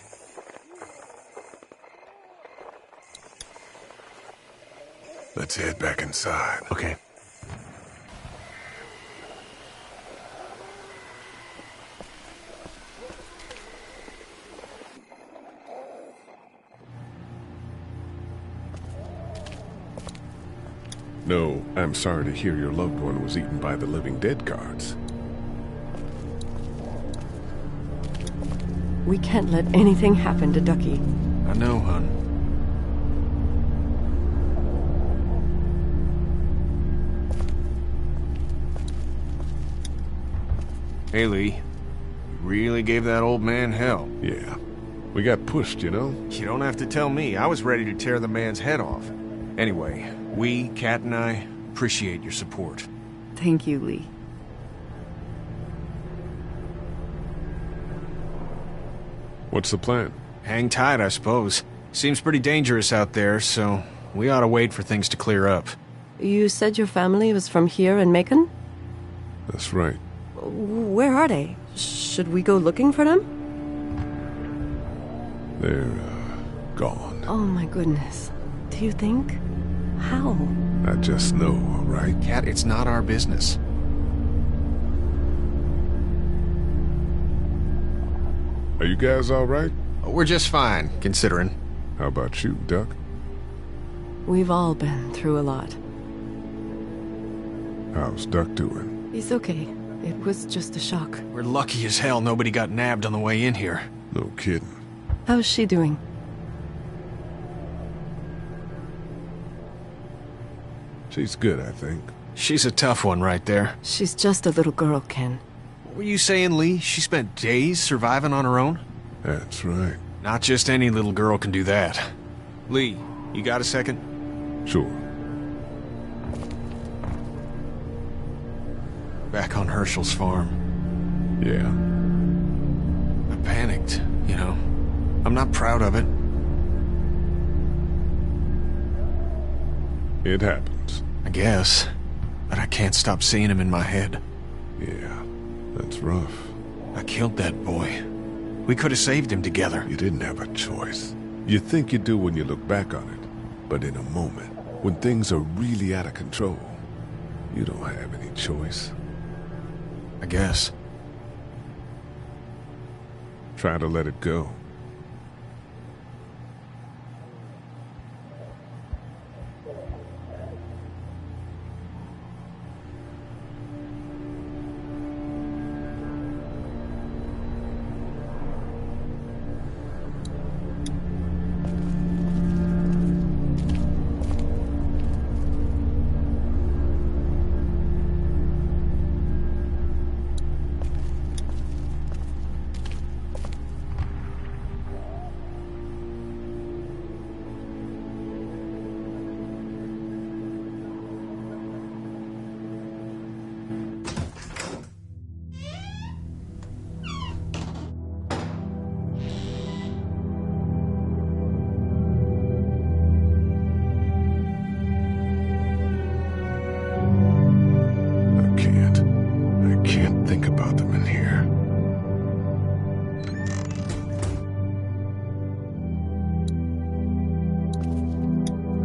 Let's head back inside. Okay. No, I'm sorry to hear your loved one was eaten by the living dead guards. We can't let anything happen to Ducky. I know, hon. Hey, Lee. You really gave that old man hell. Yeah. We got pushed, you know? You don't have to tell me. I was ready to tear the man's head off. Anyway, we, Kat and I, appreciate your support. Thank you, Lee. What's the plan? Hang tight, I suppose. Seems pretty dangerous out there, so we ought to wait for things to clear up. You said your family was from here in Macon? That's right. Where are they? Should we go looking for them? They're, gone. Oh my goodness. Do you think? How? I just know, all right? Cat, it's not our business. Are you guys all right? We're just fine, considering. How about you, Duck? We've all been through a lot. How's Duck doing? He's okay. It was just a shock. We're lucky as hell nobody got nabbed on the way in here. No kidding. How's she doing? She's good, I think. She's a tough one right there. She's just a little girl, Ken. What were you saying, Lee? She spent days surviving on her own? That's right. Not just any little girl can do that. Lee, you got a second? Sure. Back on Herschel's farm. Yeah. I panicked, you know. I'm not proud of it. It happens. I guess. But I can't stop seeing him in my head. Yeah, that's rough. I killed that boy. We could have saved him together. You didn't have a choice. You think you do when you look back on it. But in a moment, when things are really out of control, you don't have any choice. I guess. Try to let it go.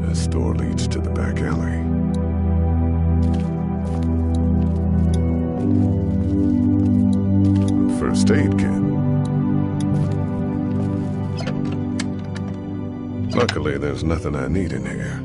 This door leads to the back alley. First aid kit. Luckily, there's nothing I need in here.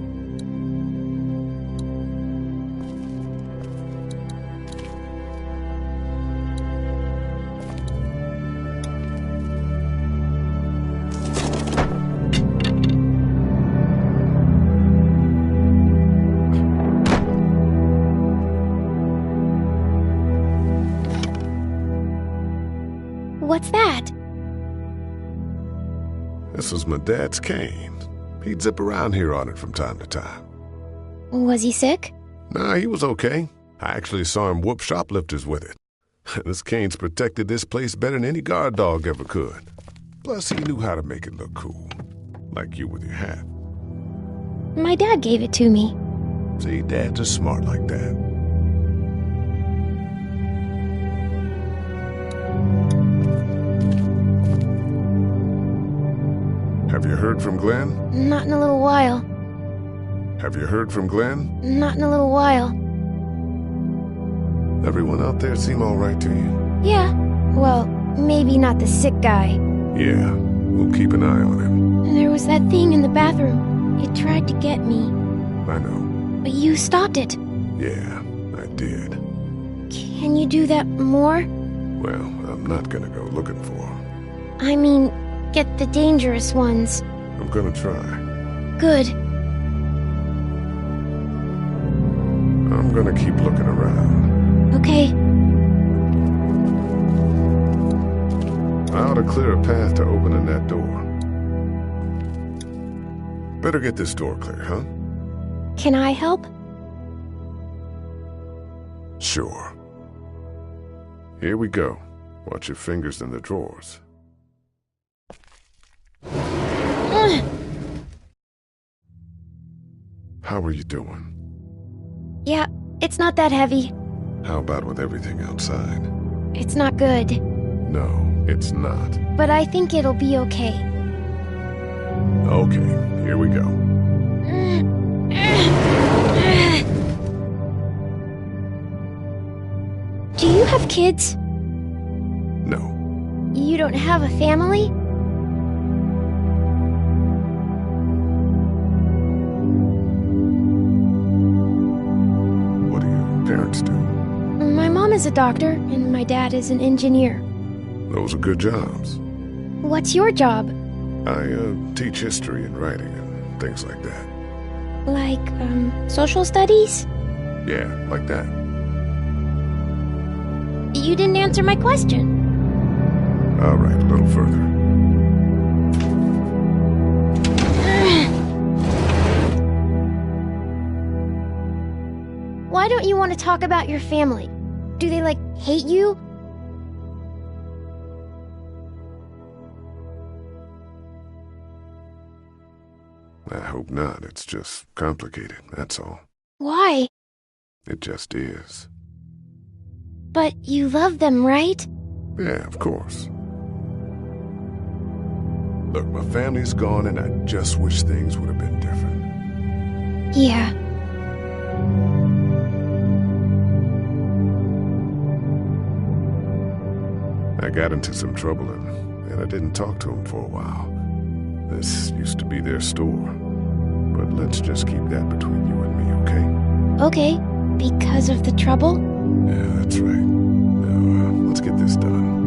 What's that? This was my dad's cane. He'd zip around here on it from time to time. Was he sick? Nah, he was okay. I actually saw him whoop shoplifters with it. This cane's protected this place better than any guard dog ever could. Plus, he knew how to make it look cool. Like you with your hat. My dad gave it to me. See, dads are smart like that. Have you heard from Glenn? Not in a little while. Have you heard from Glenn? Not in a little while. Everyone out there seem all right to you? Yeah. Well, maybe not the sick guy. Yeah, we'll keep an eye on him. There was that thing in the bathroom. It tried to get me. I know. But you stopped it. Yeah, I did. Can you do that more? Well, I'm not gonna go looking for him. I mean, get the dangerous ones. I'm gonna try. Good. I'm gonna keep looking around. Okay. I ought to clear a path to opening that door. Better get this door clear, huh? Can I help? Sure. Here we go. Watch your fingers in the drawers. How are you doing? Yeah, it's not that heavy. How about with everything outside? It's not good. No, it's not. But I think it'll be okay. Okay, here we go. Do you have kids? No. You don't have a family? What do your parents do? My mom is a doctor, and my dad is an engineer. Those are good jobs. What's your job? I teach history and writing and things like that. Like, social studies? Yeah, like that. You didn't answer my question. All right, a little further. Why don't you want to talk about your family? Do they, like, hate you? I hope not. It's just complicated, that's all. Why? It just is. But you love them, right? Yeah, of course. Look, my family's gone and I just wish things would have been different. Yeah. I got into some trouble and I didn't talk to them for a while. This used to be their store. But let's just keep that between you and me, okay? Okay, because of the trouble? Yeah, that's right. Now, let's get this done.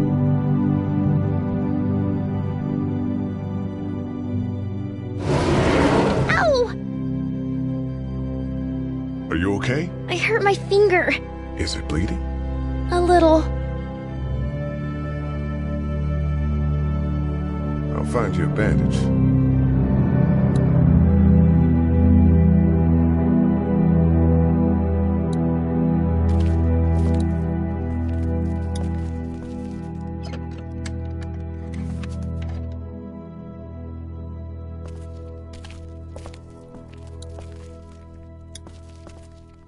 Ow! Are you okay? I hurt my finger. Is it bleeding? A little. I'll find you a bandage.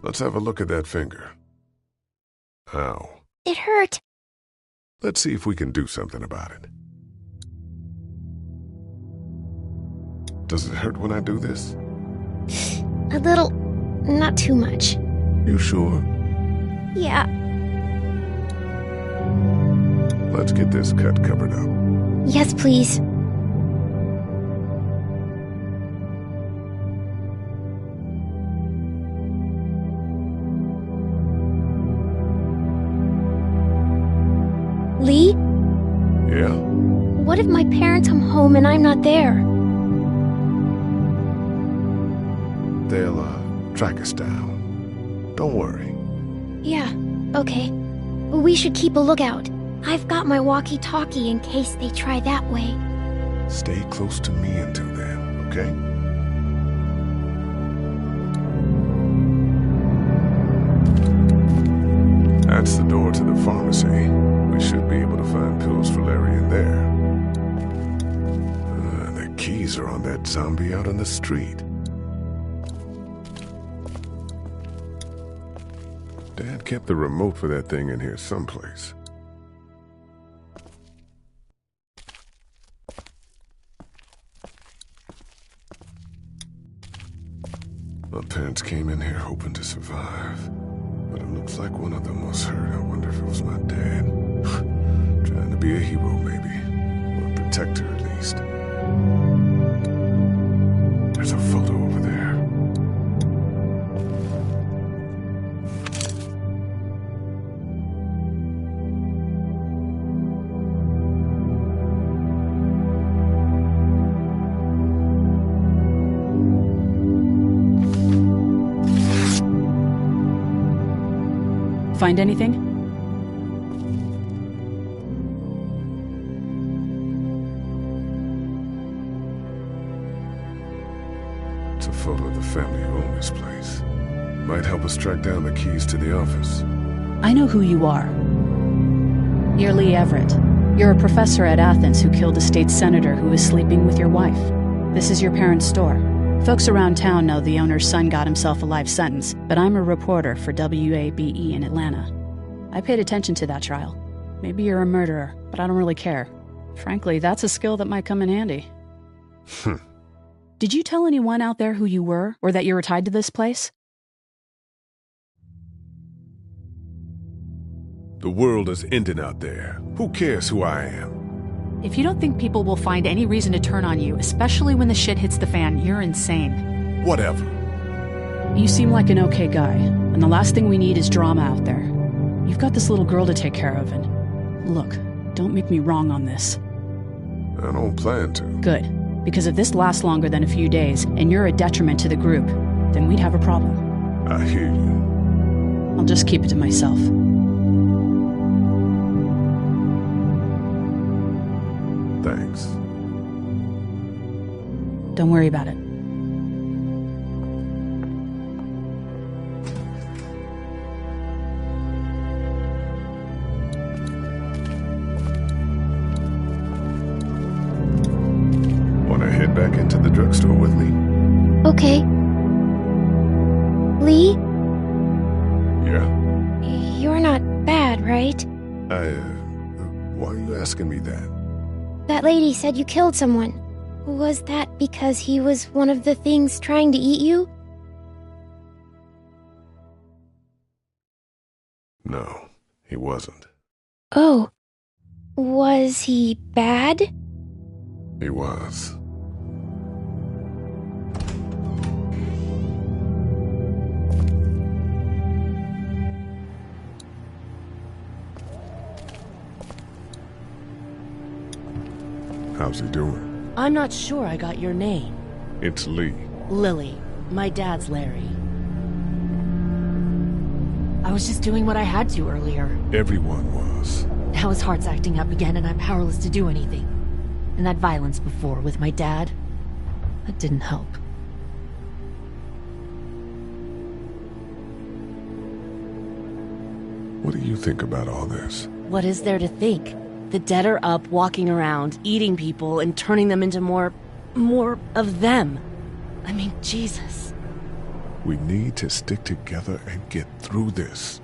Let's have a look at that finger. Ow. It hurt. Let's see if we can do something about it. Does it hurt when I do this? A little. Not too much. You sure? Yeah. Let's get this cut covered up. Yes, please. Lee? Yeah? What if my parents come home and I'm not there? They'll, track us down. Don't worry. Yeah, okay. We should keep a lookout. I've got my walkie-talkie in case they try that way. Stay close to me until then, okay? That's the door to the pharmacy. We should be able to find pills for Larry in there. The keys are on that zombie out on the street. Dad kept the remote for that thing in here someplace. My parents came in here hoping to survive. But it looks like one of them was hurt. I wonder if it was my dad. Trying to be a hero, maybe. Or a protector, at least. There's a photo over there. Find anything? It's a photo of the family who own this place. Might help us track down the keys to the office. I know who you are. You're Lee Everett. You're a professor at Athens who killed a state senator who was sleeping with your wife. This is your parents' store. Folks around town know the owner's son got himself a life sentence, but I'm a reporter for WABE in Atlanta. I paid attention to that trial. Maybe you're a murderer, but I don't really care. Frankly, that's a skill that might come in handy. Did you tell anyone out there who you were, or that you were tied to this place? The world is ending out there. Who cares who I am? If you don't think people will find any reason to turn on you, especially when the shit hits the fan, you're insane. Whatever. You seem like an okay guy, and the last thing we need is drama out there. You've got this little girl to take care of, and look, don't make me wrong on this. I don't plan to. Good, because if this lasts longer than a few days, and you're a detriment to the group, then we'd have a problem. I hear you. I'll just keep it to myself. Thanks. Don't worry about it. Wanna head back into the drugstore with me? Okay. Lee? Yeah? You're not bad, right? Why are you asking me that? That lady said you killed someone. Was that because he was one of the things trying to eat you? No, he wasn't. Oh. Was he bad? He was. How's he doing? I'm not sure I got your name. It's Lee. Lily. My dad's Larry. I was just doing what I had to earlier. Everyone was. Now his heart's acting up again and I'm powerless to do anything. And that violence before with my dad, that didn't help. What do you think about all this? What is there to think? The dead are up, walking around, eating people, and turning them into more of them. I mean, Jesus. We need to stick together and get through this.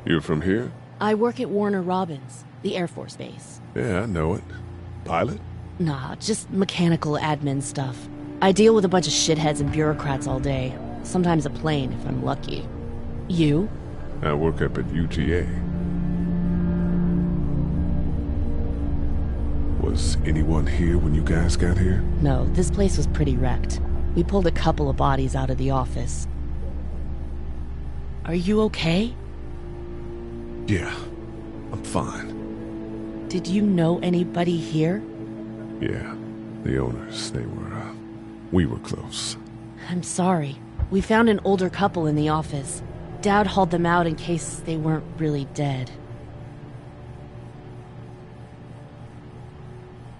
You're from here? I work at Warner Robins, the Air Force Base. Yeah, I know it. Pilot? Nah, just mechanical admin stuff. I deal with a bunch of shitheads and bureaucrats all day. Sometimes a plane, if I'm lucky. You? I work up at UTA. Was anyone here when you guys got here? No, this place was pretty wrecked. We pulled a couple of bodies out of the office. Are you okay? Yeah, I'm fine. Did you know anybody here? Yeah, the owners, we were close. I'm sorry. We found an older couple in the office. Dad hauled them out in case they weren't really dead.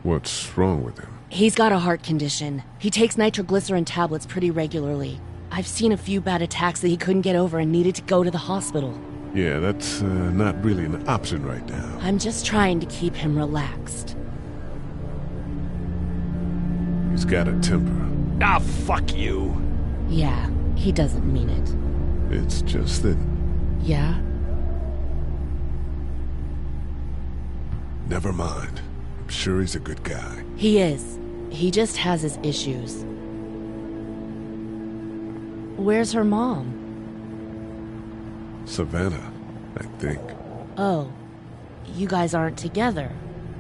What's wrong with him? He's got a heart condition. He takes nitroglycerin tablets pretty regularly. I've seen a few bad attacks that he couldn't get over and needed to go to the hospital. Yeah, that's not really an option right now. I'm just trying to keep him relaxed. He's got a temper. Ah, fuck you. Yeah, he doesn't mean it. It's just that... Yeah? Never mind. I'm sure he's a good guy. He is. He just has his issues. Where's her mom? Savannah, I think. Oh, you guys aren't together.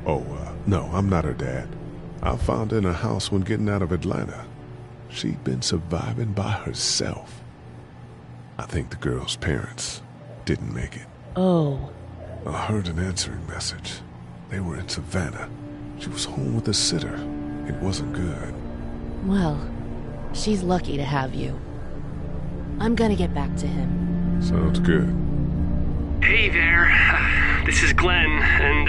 Oh, no, I'm not her dad. I found her in a house when getting out of Atlanta. She'd been surviving by herself. I think the girl's parents didn't make it. Oh. I heard an answering message. They were in Savannah. She was home with a sitter. It wasn't good. Well, she's lucky to have you. I'm gonna get back to him. Sounds good. Hey there. This is Glenn, and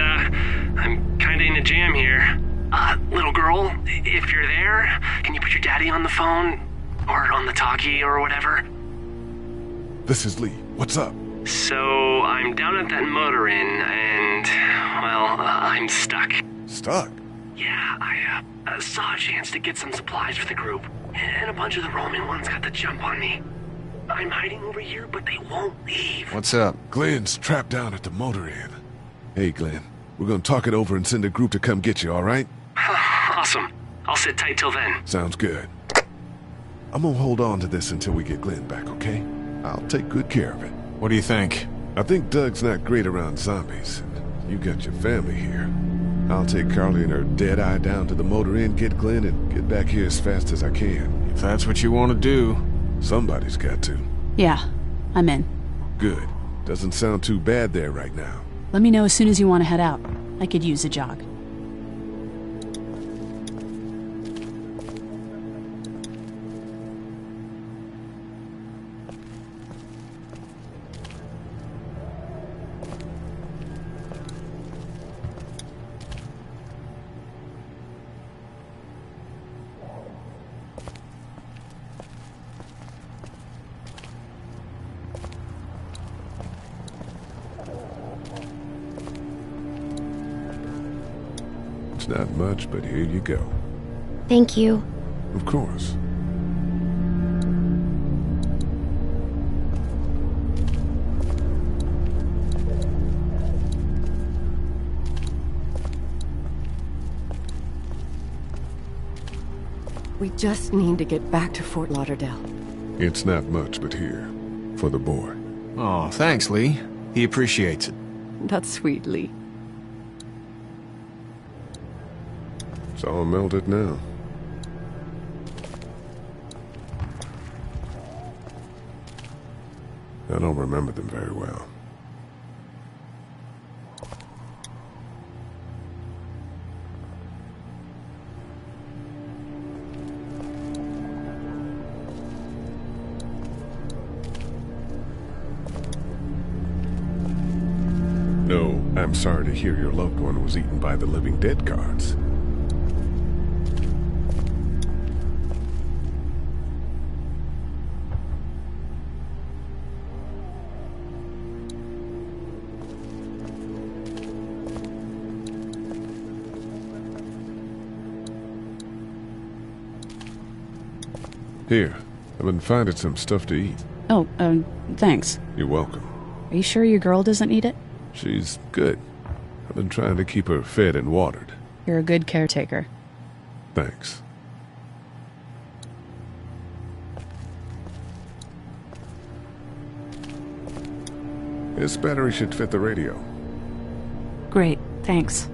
I'm kinda in a jam here. Little girl, if you're there, can you put your daddy on the phone? Or on the talkie or whatever? This is Lee. What's up? So, I'm down at that motor inn, and, well, I'm stuck. Stuck? Yeah, I saw a chance to get some supplies for the group, and a bunch of the Roman ones got the jump on me. I'm hiding over here, but they won't leave. What's up? Glenn's trapped down at the motor inn. Hey, Glenn, we're gonna talk it over and send a group to come get you, all right? Awesome. I'll sit tight till then. Sounds good. I'm gonna hold on to this until we get Glenn back, okay? I'll take good care of it. What do you think? I think Doug's not great around zombies. You got your family here. I'll take Carly and her dead eye down to the motor inn, get Glenn, and get back here as fast as I can. If that's what you want to do. Somebody's got to. Yeah, I'm in. Good. Doesn't sound too bad there right now. Let me know as soon as you want to head out. I could use a jog. Not much, but here you go. Thank you. Of course. We just need to get back to Fort Lauderdale. It's not much, but here. For the boy. Oh, thanks, Lee. He appreciates it. That's sweet, Lee. It's all melted now. I don't remember them very well. No, I'm sorry to hear your loved one was eaten by the living dead guards. Here, I've been finding some stuff to eat. Oh, thanks. You're welcome. Are you sure your girl doesn't need it? She's good. I've been trying to keep her fed and watered. You're a good caretaker. Thanks. This battery should fit the radio. Great, thanks.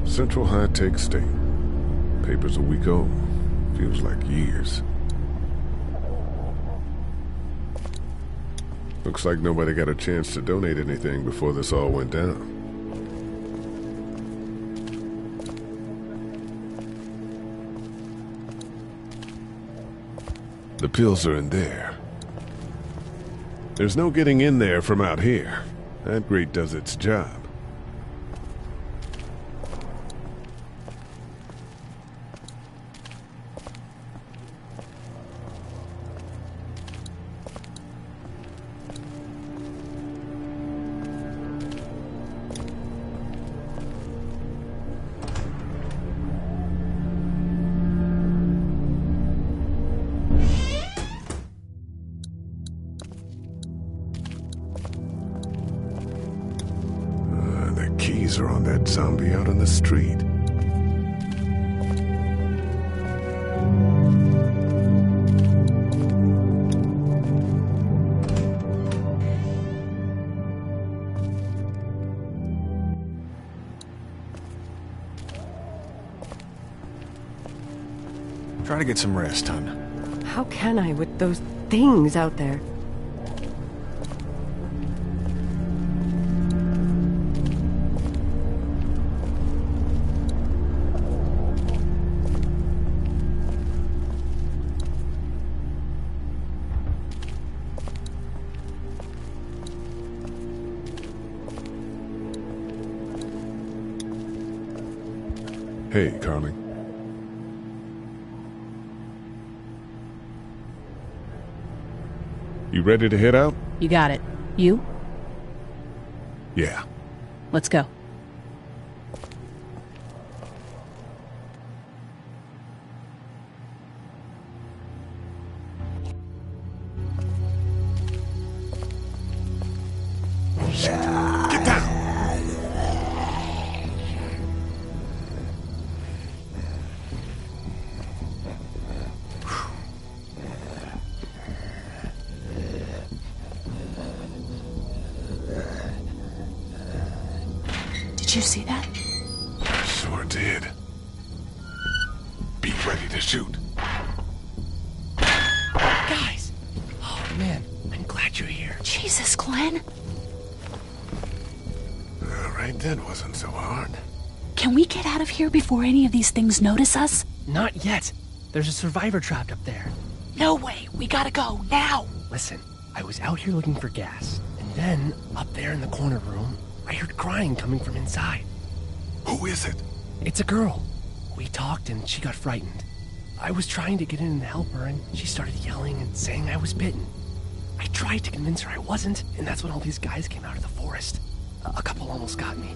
Central High Tech State. Paper's a week old. Feels like years. Looks like nobody got a chance to donate anything before this all went down. The pills are in there. There's no getting in there from out here. That grate does its job. Are on that zombie out on the street. Try to get some rest, hon. How can I with those things out there? Hey, Carly. You ready to head out? You got it. You? Yeah. Let's go. Get down! Did you see that? Sure did. Be ready to shoot. Guys! Oh, man. I'm glad you're here. Jesus, Glenn. All right, that wasn't so hard. Can we get out of here before any of these things notice us? Not yet. There's a survivor trapped up there. No way. We gotta go, now. Listen, I was out here looking for gas, and then, up there in the corner room, I heard crying coming from inside. Who is it? It's a girl. We talked and she got frightened. I was trying to get in and help her, and she started yelling and saying I was bitten. I tried to convince her I wasn't, and that's when all these guys came out of the forest. A couple almost got me,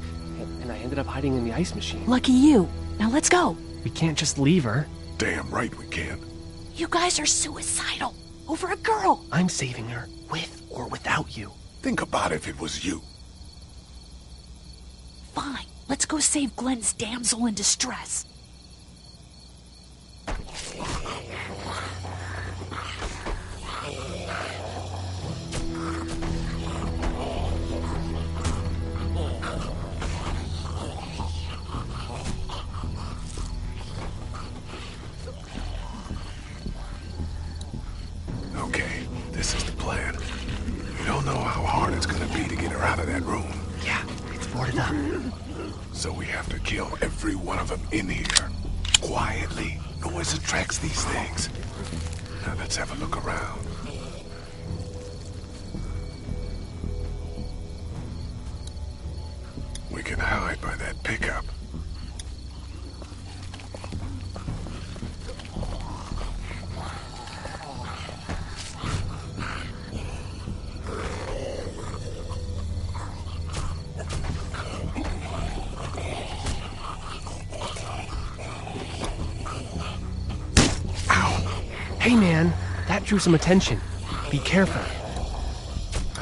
and I ended up hiding in the ice machine. Lucky you. Now let's go. We can't just leave her. Damn right we can't. You guys are suicidal. Over a girl. I'm saving her, with or without you. Think about if it was you. Fine. Let's go save Glenn's damsel in distress. Okay, this is the plan. You don't know how hard it's gonna be to get her out of that room. Yeah, it's boarded up. So we have to kill every one of them in here. Quietly. Noise attracts these things. Now let's have a look around. We can hide by that pickup. Hey man, that drew some attention. Be careful.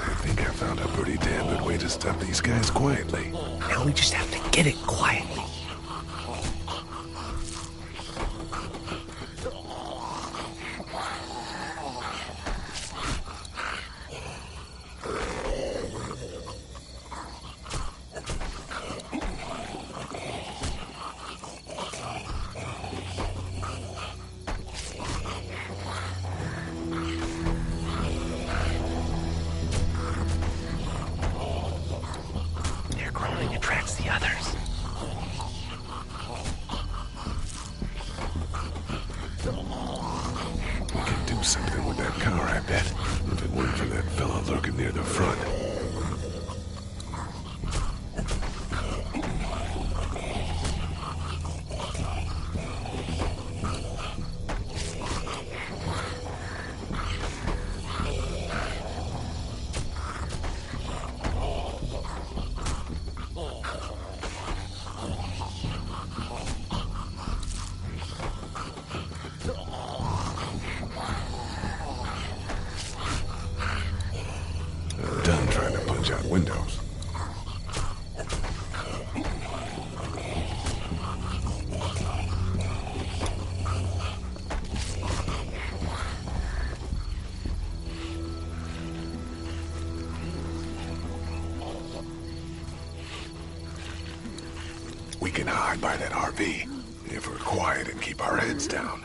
I think I found a pretty damn good way to stop these guys quietly. Now we just have to get it quietly. Attracts the others. We could do something with that car, I bet, if it weren't for that fella lurking near the front. Done trying to punch out windows. We can hide by that RV if we're quiet and keep our heads down.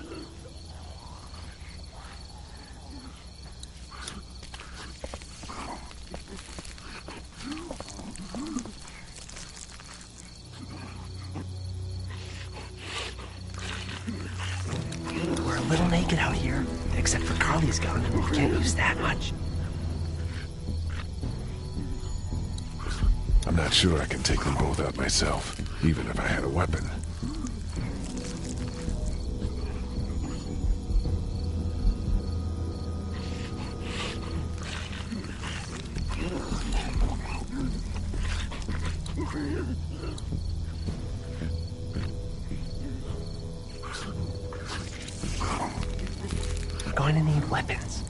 We're a little naked out here, except for Carly's gun. We can't use that much. I'm not sure I can take them both out myself, even if I had a weapon. weapons.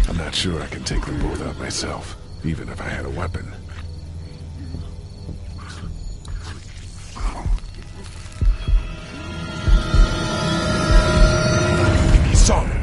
I'm not sure I can take them both out myself, even if I had a weapon. He saw me.